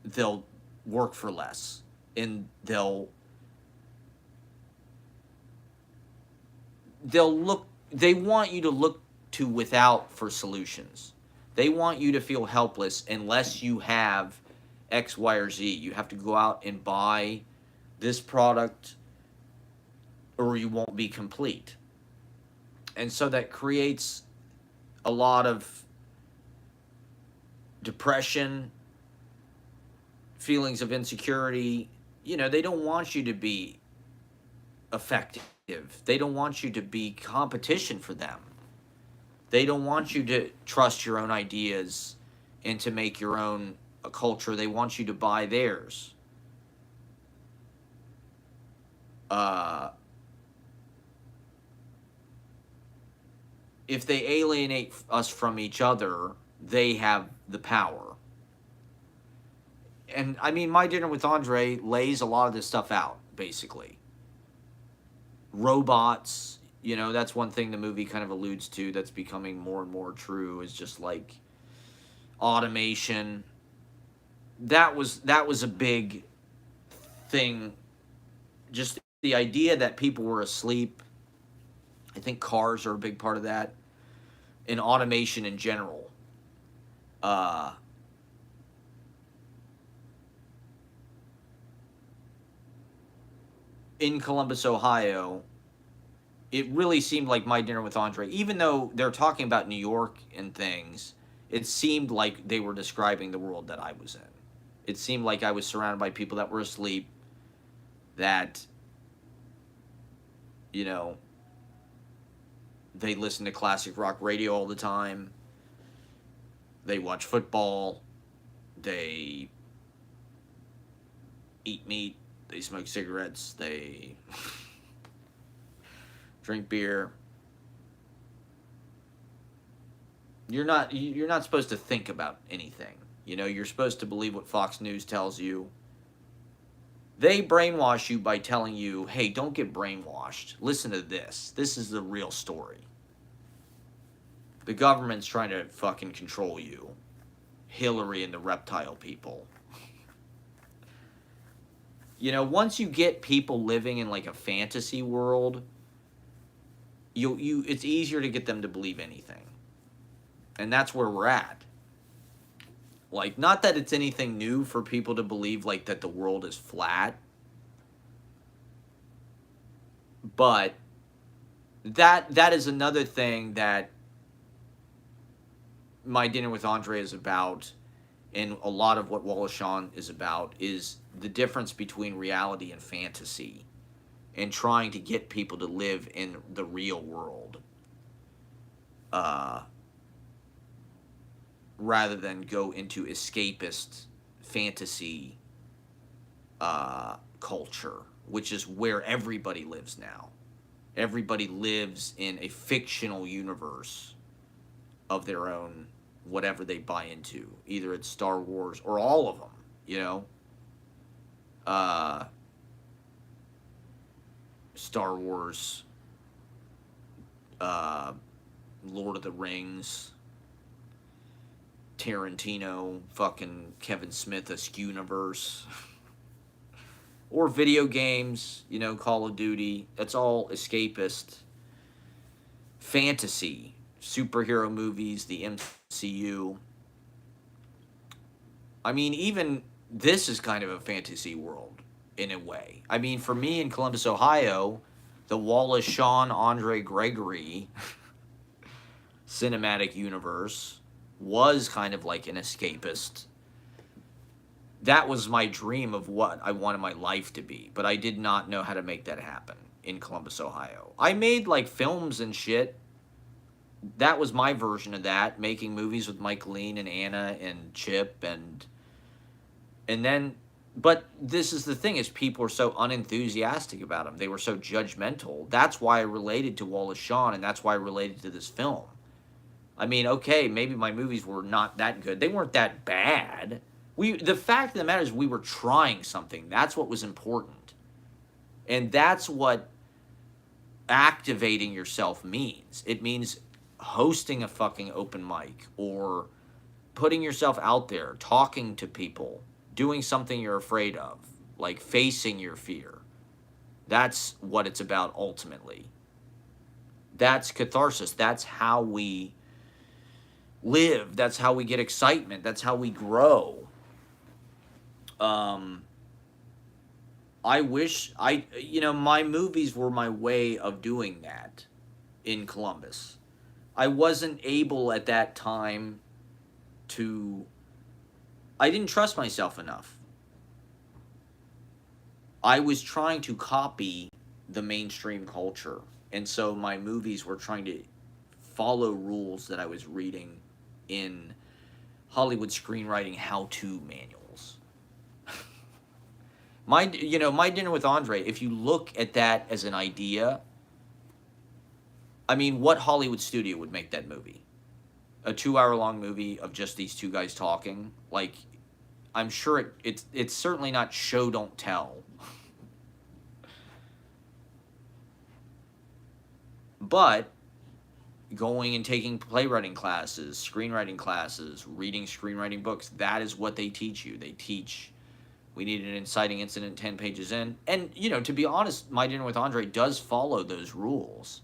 they'll work for less, and they want you to look to without for solutions. They want you to feel helpless unless you have X, Y, or Z. You have to go out and buy this product or you won't be complete. And so that creates a lot of depression, feelings of insecurity. They don't want you to be effective. They don't want you to be competition for them. They don't want you to trust your own ideas and to make your own culture. They want you to buy theirs. If they alienate us from each other, they have the power. And I mean, My Dinner with Andre lays a lot of this stuff out, basically. Robots, that's one thing the movie kind of alludes to that's becoming more and more true, is just like automation. That was a big thing. Just the idea that people were asleep. I think cars are a big part of that, and automation in general. In Columbus, Ohio, it really seemed like My Dinner with Andre, even though they're talking about New York and things, it seemed like they were describing the world that I was in. It seemed like I was surrounded by people that were asleep, that, they listen to classic rock radio all the time. They watch football. They eat meat. They smoke cigarettes. They drink beer. You're not supposed to think about anything. You know, you're supposed to believe what Fox News tells you. They brainwash you by telling you, hey, don't get brainwashed. Listen to this. This is the real story. The government's trying to fucking control you. Hillary and the reptile people. You know, once you get people living in like a fantasy world, it's easier to get them to believe anything. And that's where we're at. Like, not that it's anything new for people to believe, like, that the world is flat. But that is another thing that My Dinner with Andre is about, and a lot of what Wallace Shawn is about, is the difference between reality and fantasy, and trying to get people to live in the real world. Rather than go into escapist fantasy culture, which is where everybody lives now. Everybody lives in a fictional universe of their own, whatever they buy into. Either it's Star Wars or all of them, you know? Star Wars, Lord of the Rings, Tarantino, fucking Kevin Smith, a Skew-niverse. Or video games, you know, Call of Duty. That's all escapist fantasy. Superhero movies, the MCU. I mean, even this is kind of a fantasy world, in a way. I mean, for me in Columbus, Ohio, the Wallace Shawn, Andre Gregory cinematic universe was kind of like an escapist. That was my dream of what I wanted my life to be, but I did not know how to make that happen in Columbus, Ohio. I made like films and shit. That was my version of that, making movies with Mike Lean and Anna and Chip and then, but this is the thing, is people are so unenthusiastic about them. They were so judgmental. That's why I related to Wallace Shawn, and that's why I related to this film. I mean, okay, maybe my movies were not that good. They weren't that bad. The fact of the matter is we were trying something. That's what was important. And that's what activating yourself means. It means hosting a fucking open mic, or putting yourself out there, talking to people, doing something you're afraid of, like facing your fear. That's what it's about ultimately. That's catharsis. That's how we live. That's how we get excitement. That's how we grow. I wish my movies were my way of doing that in Columbus. I wasn't able at that time I didn't trust myself enough. I was trying to copy the mainstream culture, and so my movies were trying to follow rules that I was reading in Hollywood screenwriting how-to manuals. My Dinner with Andre, if you look at that as an idea, I mean, what Hollywood studio would make that movie? A 2-hour-long movie of just these two guys talking? Like, I'm sure it's certainly not show, don't tell. But going and taking playwriting classes, screenwriting classes, reading screenwriting books, that is what they teach you. They teach, we need an inciting incident 10 pages in. And, to be honest, My Dinner with Andre does follow those rules.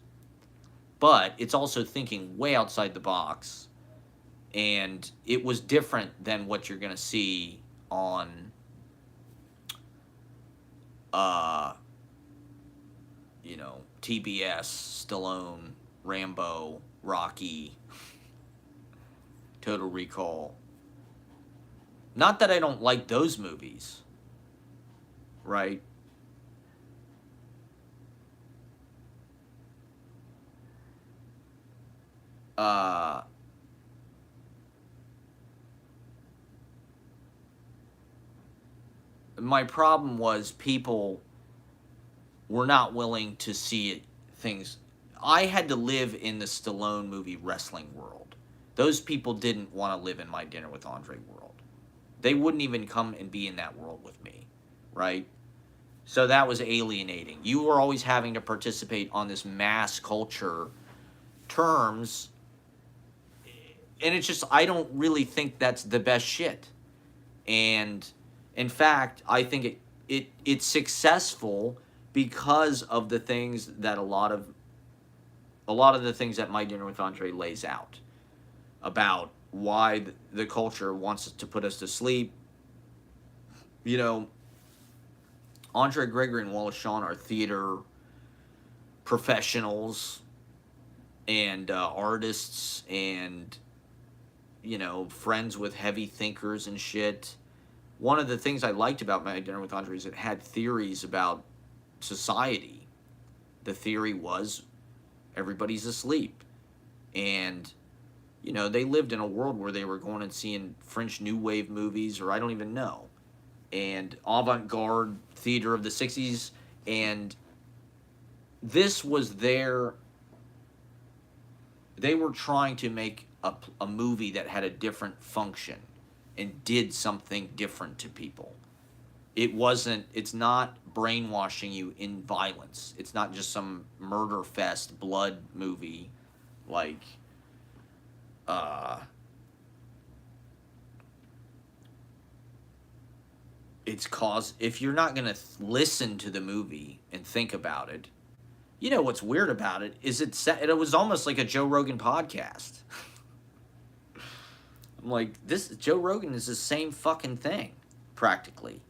But it's also thinking way outside the box. And it was different than what you're going to see on, TBS, Stallone, Rambo, Rocky, Total Recall. Not that I don't like those movies, right? My problem was people were not willing to see things I had to live in the Stallone movie wrestling world. Those people didn't want to live in my Dinner with Andre world. They wouldn't even come and be in that world with me, right? So that was alienating. You were always having to participate on this mass culture terms, and it's just, I don't really think that's the best shit. And in fact, I think it's successful because of the things that a lot of the things that My Dinner with Andre lays out about why the culture wants to put us to sleep. You know, Andre, Gregory, and Wallace Shawn are theater professionals and artists and, you know, friends with heavy thinkers and shit. One of the things I liked about My Dinner with Andre is it had theories about society. The theory was everybody's asleep. And, you know, they lived in a world where they were going and seeing French New Wave movies, or I don't even know, and avant-garde theater of the 60s. And this was they were trying to make a movie that had a different function and did something different to people. It's not brainwashing you in violence. It's not just some murder fest blood movie like if you're not going to listen to the movie and think about it. You know what's weird about it is it was almost like a Joe Rogan podcast. I'm like, this Joe Rogan is the same fucking thing, practically.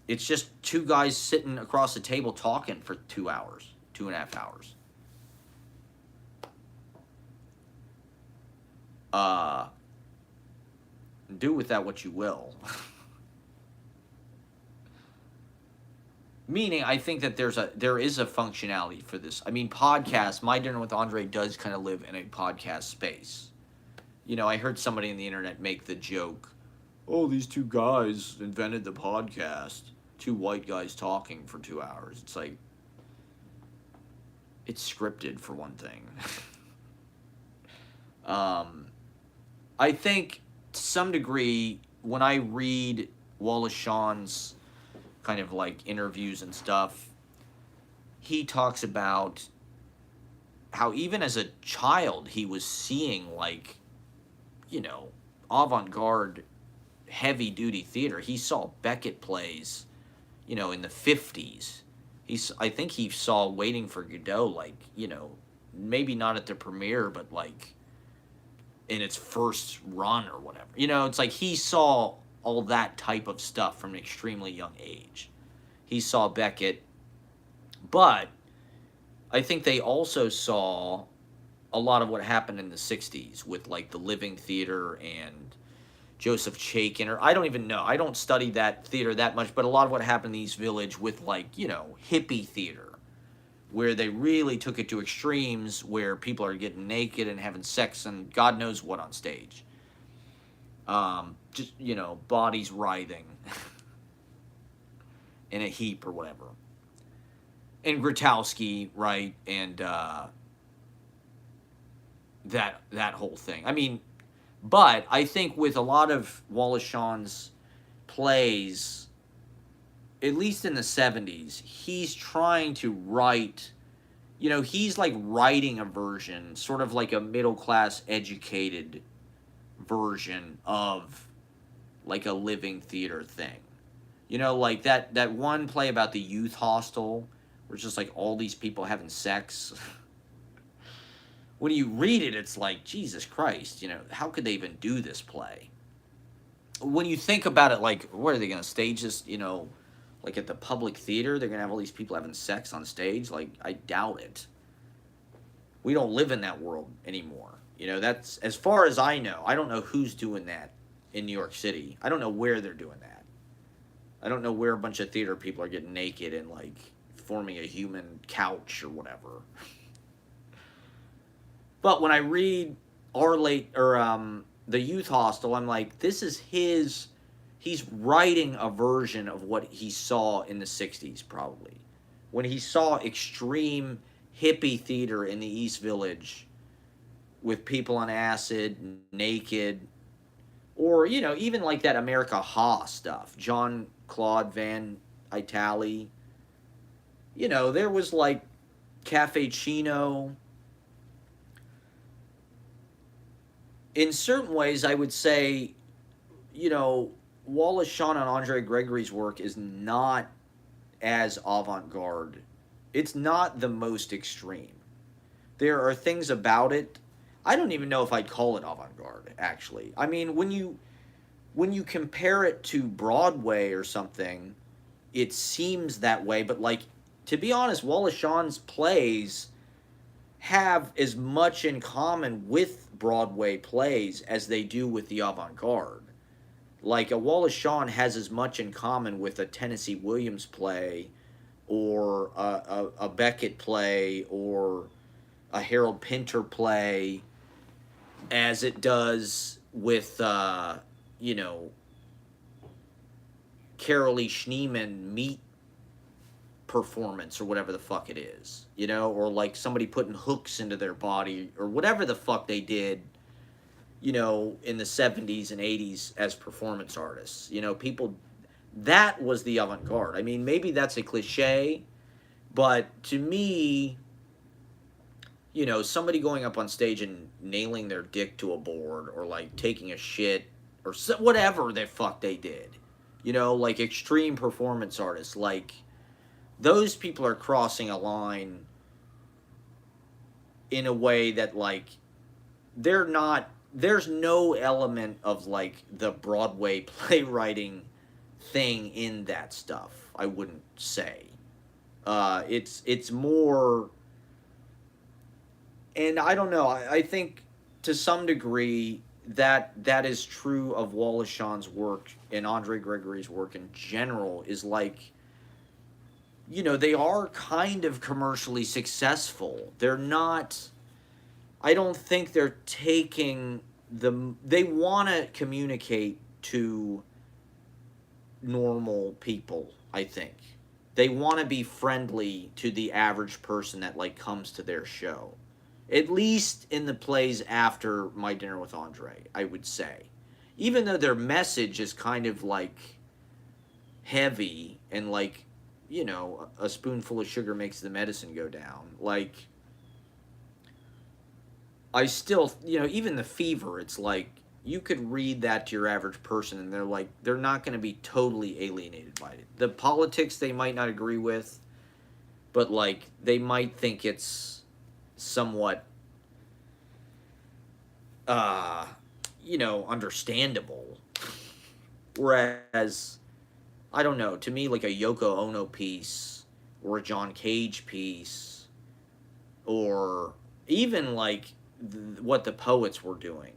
It's just two guys sitting across the table talking for 2 hours, 2.5 hours. Do with that what you will. Meaning, I think that there is a functionality for this. I mean, podcast, My Dinner with Andre does kind of live in a podcast space. You know, I heard somebody on the internet make the joke, oh, these two guys invented the podcast. Two white guys talking for 2 hours. It's like, it's scripted for one thing. I think to some degree, when I read Wallace Shawn's kind of like interviews and stuff, he talks about how even as a child he was seeing, like, you know, avant-garde heavy-duty theater. He saw Beckett plays, you know, in the 50s. I think he saw Waiting for Godot, like, you know, maybe not at the premiere, but like in its first run or whatever. You know, it's like he saw all that type of stuff from an extremely young age. He saw Beckett, but I think they also saw a lot of what happened in the 60s with like the Living Theater and Joseph Chaikin, or I don't even know. I don't study that theater that much, but a lot of what happened in the East Village with, like, you know, hippie theater, where they really took it to extremes, where people are getting naked and having sex and God knows what on stage. Just, you know, bodies writhing in a heap or whatever. And Grotowski, right, and that whole thing. I mean, but I think with a lot of Wallace Shawn's plays, at least in the 70s, he's trying to write, you know, he's like writing a version, sort of like a middle-class educated version of like a living theater thing. You know, like that one play about the youth hostel, where it's just like all these people having sex. When you read it, it's like, Jesus Christ, you know, how could they even do this play? When you think about it, like, what are they going to stage this, you know, like at the public theater? They're going to have all these people having sex on stage? Like, I doubt it. We don't live in that world anymore. You know, that's, as far as I know, I don't know who's doing that in New York City. I don't know where they're doing that. I don't know where a bunch of theater people are getting naked and, like, forming a human couch or whatever. But when I read the Youth Hostel, I'm like, this is he's writing a version of what he saw in the 60s, probably. When he saw extreme hippie theater in the East Village with people on acid, naked, or, you know, even like that America Ha stuff, John Claude Van Itali. You know, there was like Cafe Chino. In certain ways, I would say, you know, Wallace Shawn and Andre Gregory's work is not as avant garde. It's not the most extreme. There are things about it. I don't even know if I'd call it avant garde, actually. I mean, when you compare it to Broadway or something, it seems that way, but like, to be honest, Wallace Shawn's plays have as much in common with Broadway plays as they do with the avant-garde. Like, a Wallace Shawn has as much in common with a Tennessee Williams play, or a Beckett play, or a Harold Pinter play, as it does with, you know, Carolee Schneemann meat performance, or whatever the fuck it is, you know, or like somebody putting hooks into their body, or whatever the fuck they did, you know, in the 70s and 80s as performance artists. You know, people, that was the avant-garde. I mean, maybe that's a cliche, but to me, you know, somebody going up on stage and nailing their dick to a board, or like taking a shit, or whatever the fuck they did, you know, like extreme performance artists, like, those people are crossing a line in a way that, like, they're not, there's no element of, like, the Broadway playwriting thing in that stuff, I wouldn't say. It's more, and I don't know, I think to some degree that is true of Wallace Shawn's work and Andre Gregory's work in general, is like, you know, they are kind of commercially successful. They're not, I don't think they're taking they want to communicate to normal people, I think. They want to be friendly to the average person that, like, comes to their show. At least in the plays after My Dinner with Andre, I would say. Even though their message is kind of, like, heavy, and, like, you know, a spoonful of sugar makes the medicine go down. Like, I still, you know, even The Fever, it's like, you could read that to your average person, and they're like, they're not going to be totally alienated by it. The politics they might not agree with, but, like, they might think it's somewhat, you know, understandable. Whereas, I don't know, to me, like a Yoko Ono piece, or a John Cage piece, or even, like, what the Poets were doing.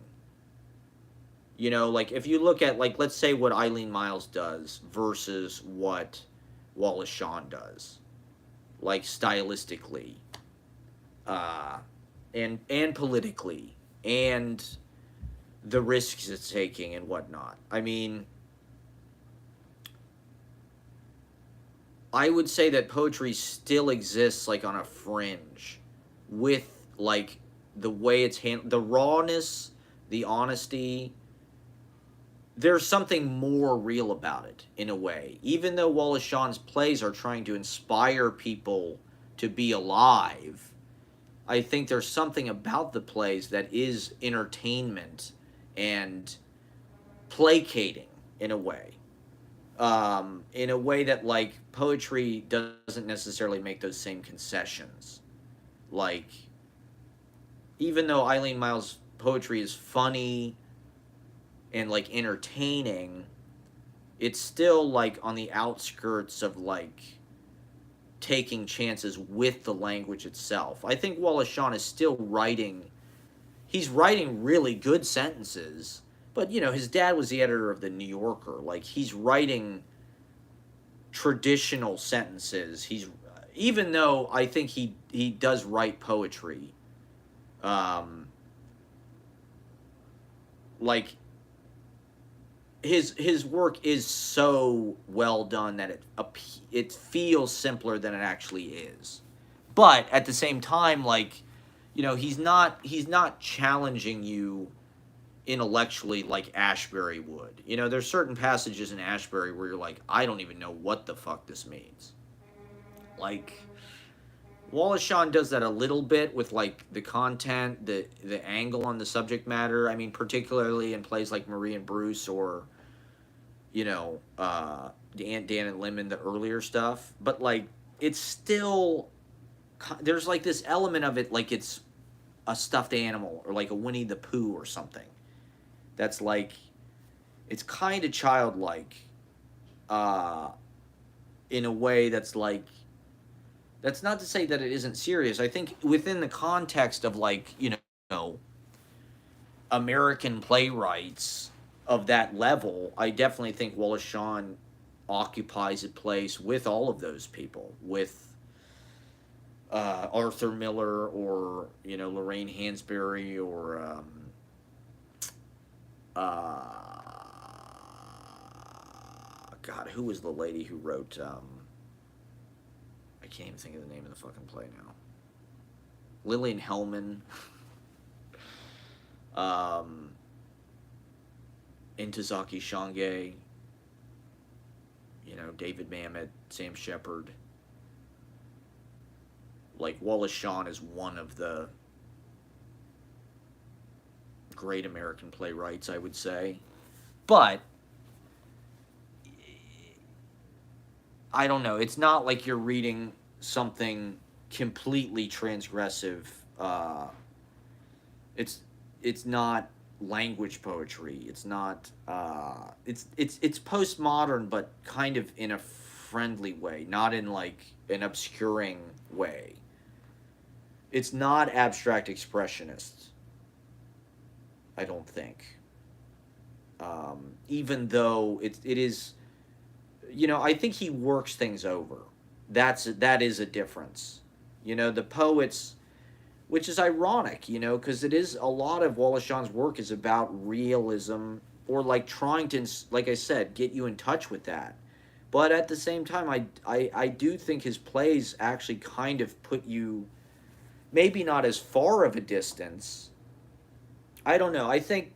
You know, like, if you look at, like, let's say what Eileen Myles does versus what Wallace Shawn does, like, stylistically, and politically, and the risks it's taking and whatnot. I mean, I would say that poetry still exists, like, on a fringe, with, like, the way it's handled, the rawness, the honesty. There's something more real about it, in a way. Even though Wallace Shawn's plays are trying to inspire people to be alive, I think there's something about the plays that is entertainment and placating, in a way. In a way that, like, poetry doesn't necessarily make those same concessions. Like, even though Eileen Myles' poetry is funny and, like, entertaining, it's still, like, on the outskirts of, like, taking chances with the language itself. I think Wallace Shawn is still writing, he's writing really good sentences, but, you know, his dad was the editor of the New Yorker. Like, he's writing traditional sentences. He's, even though I think he does write poetry, like, his work is so well done that it feels simpler than it actually is. but at the same time, like, he's not challenging you intellectually like Ashbery would. There's certain passages in Ashbery where you're like, I don't even know what the fuck this means. Like, Wallace Shawn does that a little bit with like the content, the angle on the subject matter. I mean, particularly in plays like Marie and Bruce, or Dan and Lemon, the earlier stuff. But like, it's still, there's like this element of it, like it's a stuffed animal or like a Winnie the Pooh or something. That's like, it's kind of childlike, in a way that's like, that's not to say that it isn't serious. I think within the context of like, American playwrights of that level, I definitely think Wallace Shawn occupies a place with all of those people, with Arthur Miller, or Lorraine Hansberry, or God, who was the lady who wrote? I can't even think of the name of the fucking play now. Lillian Hellman. Intozaki Shange. David Mamet, Sam Shepard. Like, Wallace Shawn is one of the great American playwrights, I would say. But I don't know. It's not like you're reading something completely transgressive. It's not language poetry. It's not. It's postmodern, but kind of in a friendly way, not in like an obscuring way. It's not abstract expressionist, I don't think. Even though it is, I think he works things over. That is a difference. The poets, which is ironic, because it is, a lot of Wallace Shawn's work is about realism, or like trying to, like I said, get you in touch with that. But at the same time, I do think his plays actually kind of put you, maybe not as far of a distance. I don't know. I think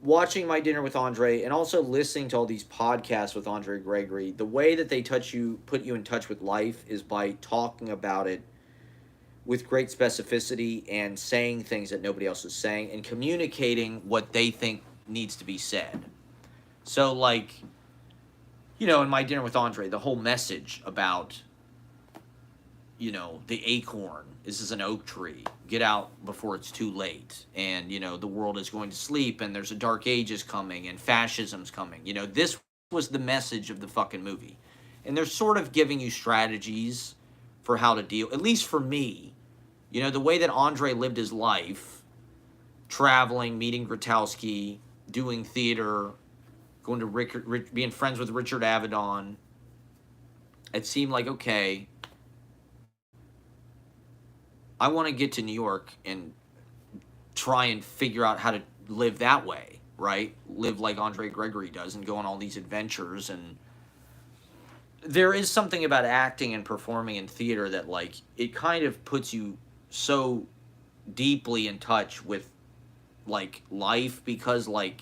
watching My Dinner with Andre, and also listening to all these podcasts with Andre Gregory, the way that they put you in touch with life is by talking about it with great specificity and saying things that nobody else is saying, and communicating what they think needs to be said. So, like, in My Dinner with Andre, the whole message about, the acorn, this is an oak tree, get out before it's too late, and, the world is going to sleep, and there's a dark ages coming, and fascism's coming. This was the message of the fucking movie. And they're sort of giving you strategies for how to deal, at least for me, the way that Andre lived his life, traveling, meeting Grotowski, doing theater, going to being friends with Richard Avedon. It seemed like, okay, I want to get to New York and try and figure out how to live that way, right? Live like Andre Gregory does and go on all these adventures. And there is something about acting and performing in theater that, like, it kind of puts you so deeply in touch with, like, life, because, like,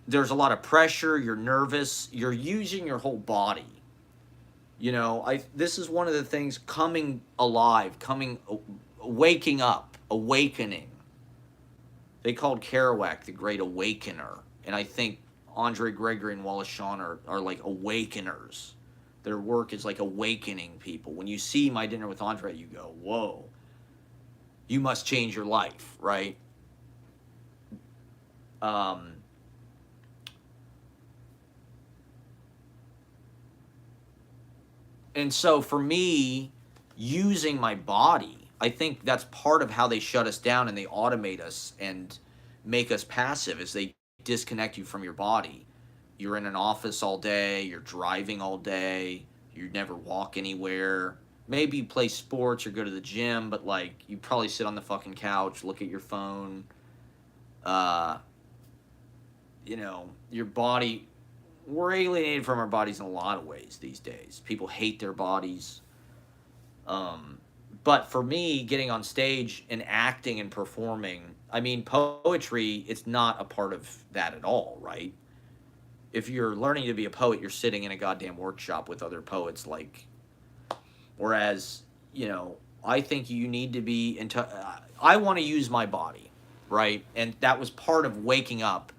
there's a lot of pressure, you're nervous, you're using your whole body. This is one of the things, coming alive, waking up, awakening. They called Kerouac the Great Awakener, and I think Andre Gregory and Wallace Shawn are like awakeners. Their work is like awakening people. When you see My Dinner with Andre, you go, whoa, you must change your life, right? And so for me, using my body, I think that's part of how they shut us down and they automate us and make us passive, is they disconnect you from your body. You're in an office all day, you're driving all day, you never walk anywhere. Maybe you play sports or go to the gym, but like, you probably sit on the fucking couch, look at your phone. Your body, we're alienated from our bodies in a lot of ways these days. People hate their bodies. But for me, getting on stage and acting and performing, I mean, poetry, it's not a part of that at all, right? If you're learning to be a poet, you're sitting in a goddamn workshop with other poets, like, whereas, I think you need to be into, I want to use my body, right? And that was part of waking up.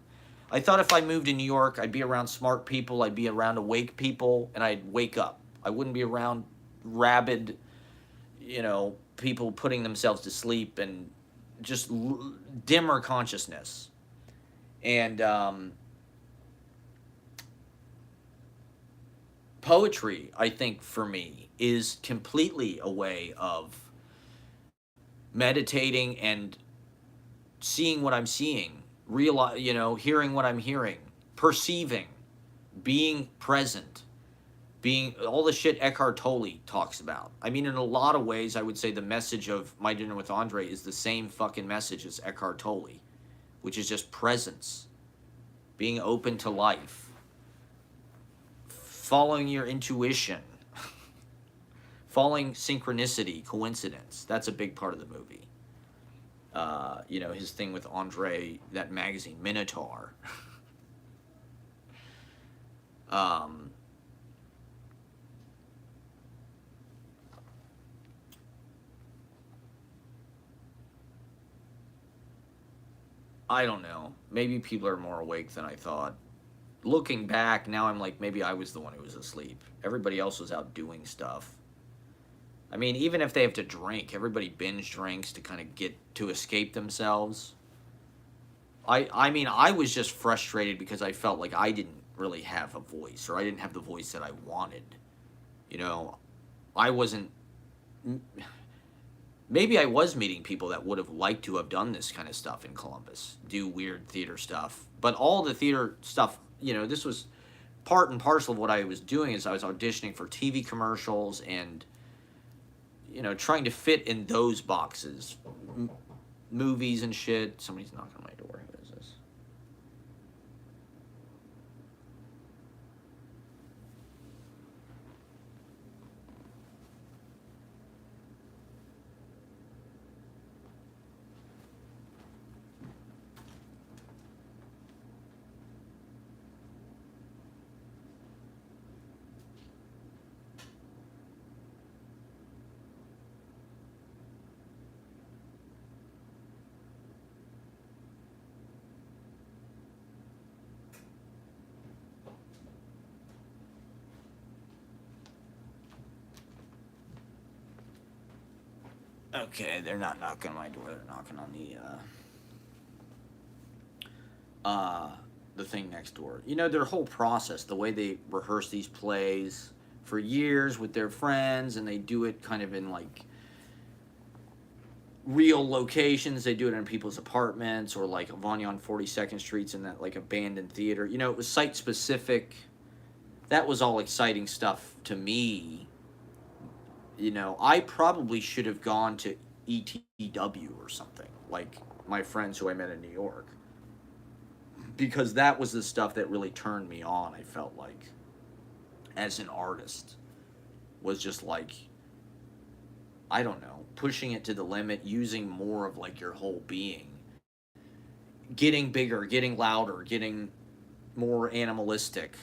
I thought if I moved to New York, I'd be around smart people, I'd be around awake people, and I'd wake up. I wouldn't be around rabid, people putting themselves to sleep and just dimmer consciousness. And poetry, I think, for me, is completely a way of meditating and seeing what I'm seeing, hearing what I'm hearing, perceiving, being present, being all the shit Eckhart Tolle talks about. I mean, in a lot of ways, I would say the message of My Dinner with Andre is the same fucking message as Eckhart Tolle, which is just presence, being open to life, following your intuition, following synchronicity, coincidence. That's a big part of the movie. His thing with Andre, that magazine, Minotaur. I don't know. Maybe people are more awake than I thought. Looking back, now I'm like, maybe I was the one who was asleep. Everybody else was out doing stuff. I mean, even if they have to drink, everybody binge drinks to kind of get to escape themselves. I mean, I was just frustrated because I felt like I didn't really have a voice, or I didn't have the voice that I wanted. I wasn't. Maybe I was meeting people that would have liked to have done this kind of stuff in Columbus, do weird theater stuff. But all the theater stuff, this was part and parcel of what I was doing. Is I was auditioning for TV commercials and, trying to fit in those boxes, movies and shit. Somebody's knocking on my door. Who is this? Okay, they're not knocking on my door. They're knocking on the thing next door. Their whole process, the way they rehearse these plays for years with their friends, and they do it kind of in like real locations. They do it in people's apartments, or like Vanya on 42nd Street's in that like abandoned theater. It was site specific. That was all exciting stuff to me. I probably should have gone to ETW or something, like my friends who I met in New York, because that was the stuff that really turned me on. I felt like, as an artist, was just like, I don't know, pushing it to the limit, using more of like your whole being, getting bigger, getting louder, getting more animalistic.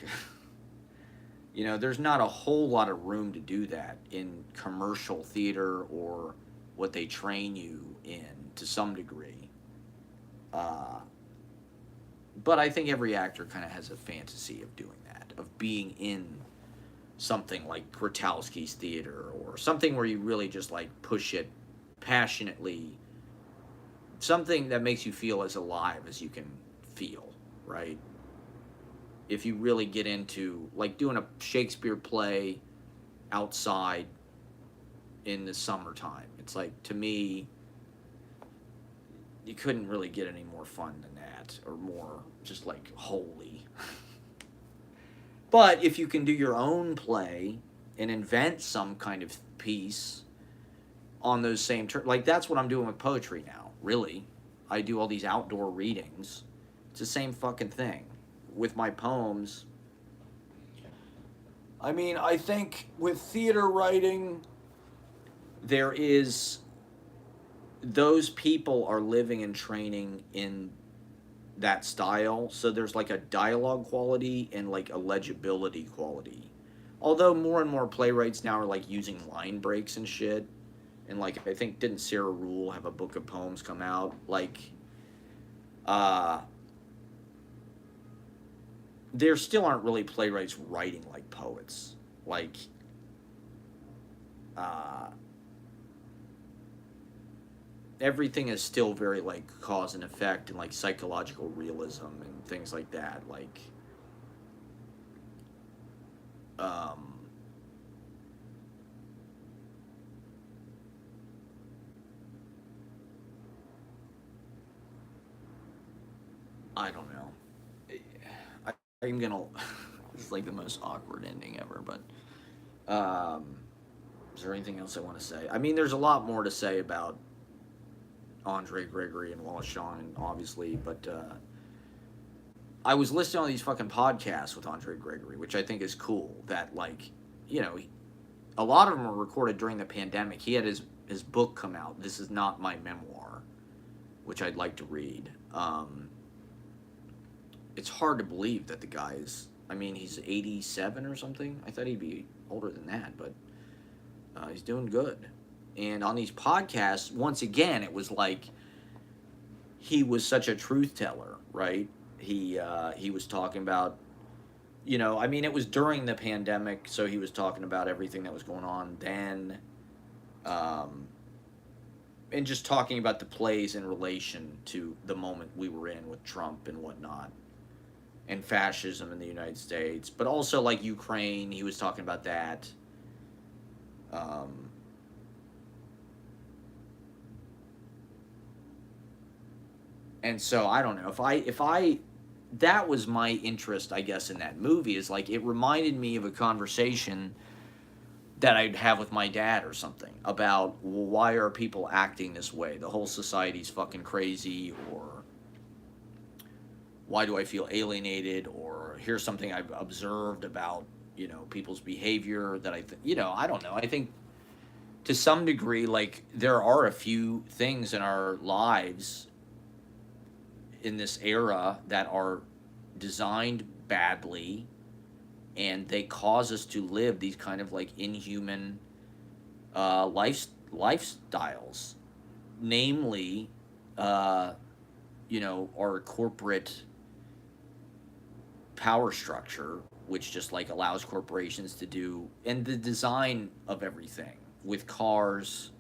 There's not a whole lot of room to do that in commercial theater or what they train you in to some degree. But I think every actor kind of has a fantasy of doing that, of being in something like Grotowski's theater, or something where you really just like push it passionately, something that makes you feel as alive as you can feel, right? If you really get into like doing a Shakespeare play outside in the summertime, it's like, to me, you couldn't really get any more fun than that, or more just like holy. But if you can do your own play and invent some kind of piece on those same terms, like that's what I'm doing with poetry now, really. I do all these outdoor readings. It's the same fucking thing. With my poems, I mean, I think with theater writing, there is those people are living and training in that style, so there's like a dialogue quality and like a legibility quality. Although more and more playwrights now are like using line breaks and shit, and like I think didn't Sarah Rule have a book of poems come out? Like, uh, there still aren't really playwrights writing like poets. Like, uh, everything is still very like cause and effect and like psychological realism and things like that. Like, um, I don't know. I, I'm gonna. It's like the most awkward ending ever. But is there anything else I want to say? I mean, there's a lot more to say about Andre Gregory and Wallace Shawn, obviously, but I was listening to these fucking podcasts with Andre Gregory, which I think is cool. That like, you know, a lot of them were recorded during the pandemic. He had his book come out. This is not my memoir, which I'd like to read. It's hard to believe that the guy is. I mean, he's 87 or something. I thought he'd be older than that, but he's doing good. And on these podcasts, once again, it was like he was such a truth teller, right? He was talking about, you know, I mean, it was during the pandemic, so he was talking about everything that was going on then, um, and just talking about the plays in relation to the moment we were in with Trump and whatnot, and fascism in the United States, but also like Ukraine. He was talking about that. Um, and so I don't know if I that was my interest, I guess, in that movie. Is like it reminded me of a conversation that I'd have with my dad or something about, well, why are people acting this way? The whole society's fucking crazy, or why do I feel alienated, or here's something I've observed about, you know, people's behavior that you know, I don't know. I think to some degree, like, there are a few things in our lives in this era that are designed badly, and they cause us to live these kind of like inhuman lifestyles, namely, uh, you know, our corporate power structure, which just like allows corporations to do, and the design of everything with cars,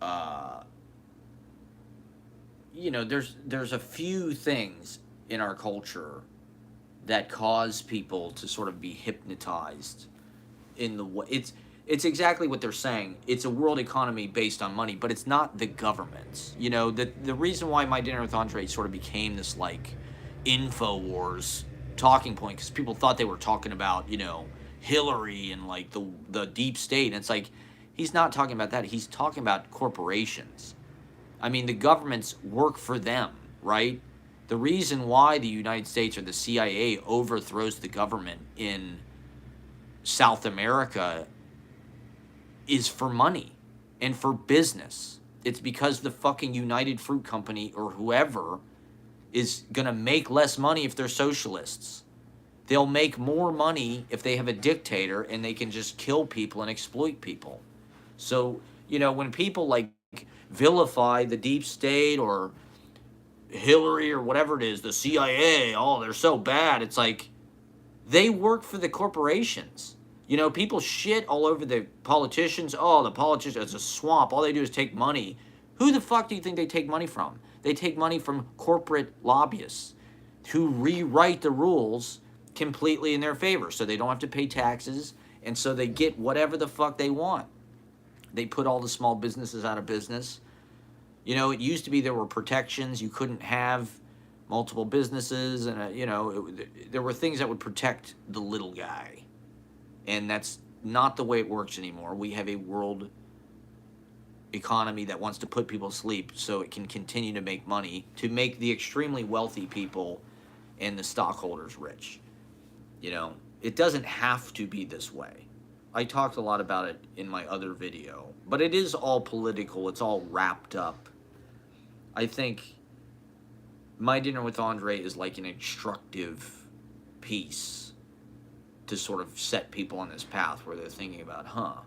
uh, you know, there's a few things in our culture that cause people to sort of be hypnotized in the way it's exactly what they're saying. It's a world economy based on money, but it's not the government's. You know, the reason why My Dinner with Andre sort of became this like InfoWars talking point, because people thought they were talking about, you know, Hillary and like the deep state, and it's like he's not talking about that. He's talking about corporations. I mean, the governments work for them, right? The reason why the United States or the CIA overthrows the government in South America is for money and for business. It's because the fucking United Fruit Company or whoever is going to make less money if they're socialists. They'll make more money if they have a dictator and they can just kill people and exploit people. So, you know, when people like vilify the deep state or Hillary or whatever it is, the CIA, oh, they're so bad, it's like they work for the corporations. You know, people shit all over the politicians. Oh, the politicians, it's a swamp. All they do is take money. Who the fuck do you think they take money from? They take money from corporate lobbyists who rewrite the rules completely in their favor, so they don't have to pay taxes, and so they get whatever the fuck they want. They put all the small businesses out of business. You know, it used to be there were protections. You couldn't have multiple businesses, and, you know, there were things that would protect the little guy. And that's not the way it works anymore. We have a world economy that wants to put people to sleep so it can continue to make money, to make the extremely wealthy people and the stockholders rich. You know, it doesn't have to be this way. I talked a lot about it in my other video, but it is all political. It's all wrapped up. I think My Dinner with Andre is like an instructive piece to sort of set people on this path where they're thinking about,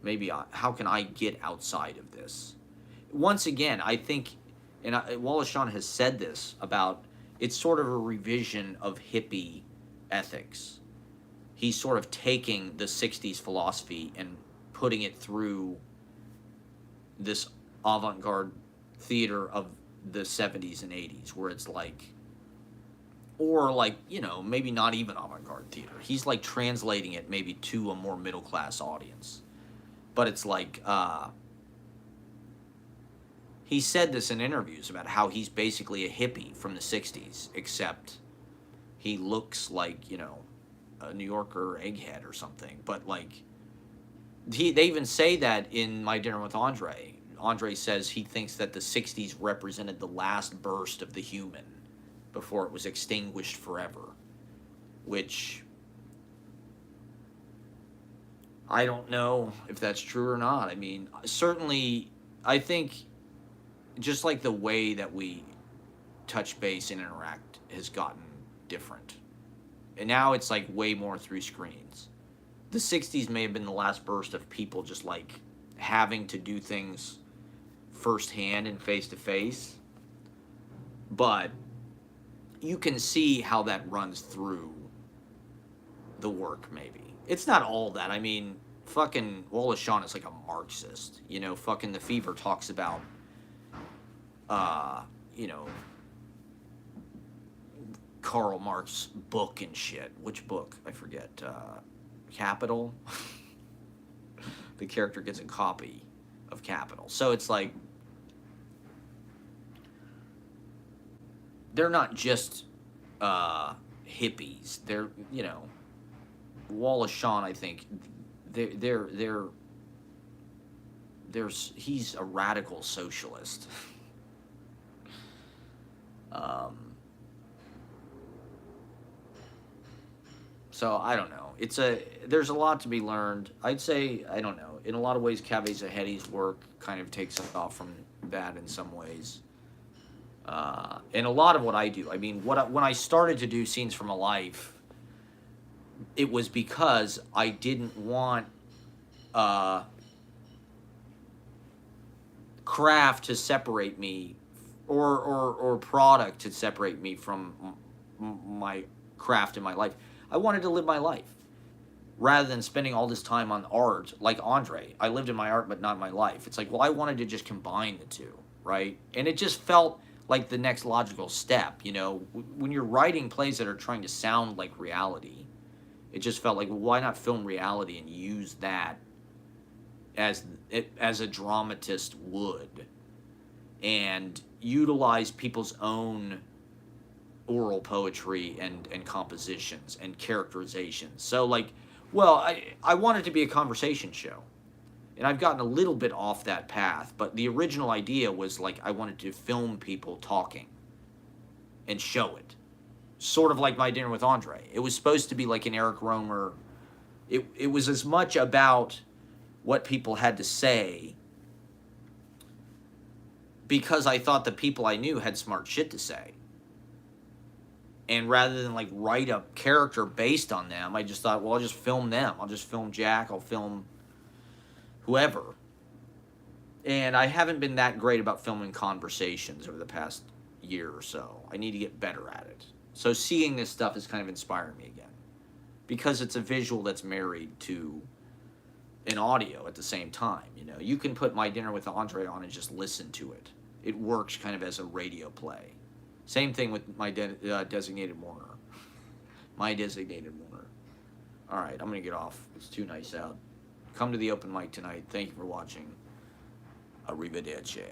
maybe how can I get outside of this? Once again, I think, and Wallace Shawn has said this about, it's sort of a revision of hippie ethics. He's sort of taking the 60s philosophy and putting it through this avant-garde theater of the 70s and 80s, where it's like, or like, you know, maybe not even avant-garde theater. He's like translating it maybe to a more middle-class audience. But it's like, he said this in interviews about how he's basically a hippie from the 60s, except he looks like, you know, a New Yorker egghead or something. But like, they even say that in My Dinner with Andre. Andre says he thinks that the 60s represented the last burst of the human before it was extinguished forever, which I don't know if that's true or not. I mean, certainly, I think just like the way that we touch base and interact has gotten different. And now it's like way more through screens. The 60s may have been the last burst of people just like having to do things firsthand and face to face. But you can see how that runs through the work, maybe. It's not all that. I mean, fucking Wallace Shawn is like a Marxist. You know, fucking The Fever talks about, you know, Karl Marx's book and shit. Which book? I forget. Capital? The character gets a copy of Capital. So it's like, they're not just hippies. They're, you know, Wallace Shawn, I think, he's a radical socialist. So I don't know. There's a lot to be learned. I'd say, I don't know. In a lot of ways, Kaveh Zahedi's work kind of takes off from that in some ways. And a lot of what I do, I mean, when I started to do Scenes from a Life, it was because I didn't want craft to separate me, or product to separate me from my craft in my life. I wanted to live my life rather than spending all this time on art like Andre. I lived in my art but not my life. It's like, well, I wanted to just combine the two, right? And it just felt like the next logical step, you know? When you're writing plays that are trying to sound like reality, it just felt like, well, why not film reality and use that as a dramatist would, and utilize people's own oral poetry and compositions and characterizations. So like, well, I want it to be a conversation show. And I've gotten a little bit off that path, but the original idea was like, I wanted to film people talking and show it. Sort of like My Dinner with Andre. It was supposed to be like an Eric Romer. It was as much about what people had to say, because I thought the people I knew had smart shit to say. And rather than like write a character based on them, I just thought, well, I'll just film them. I'll just film Jack. I'll film whoever. And I haven't been that great about filming conversations over the past year or so. I need to get better at it. So seeing this stuff is kind of inspiring me again, because it's a visual that's married to an audio at the same time. You know, you can put My Dinner with Andre on and just listen to it. It works kind of as a radio play. Same thing with My Designated Mourner. My Designated Mourner. All right, I'm going to get off. It's too nice out. Come to the open mic tonight. Thank you for watching. Arrivederci.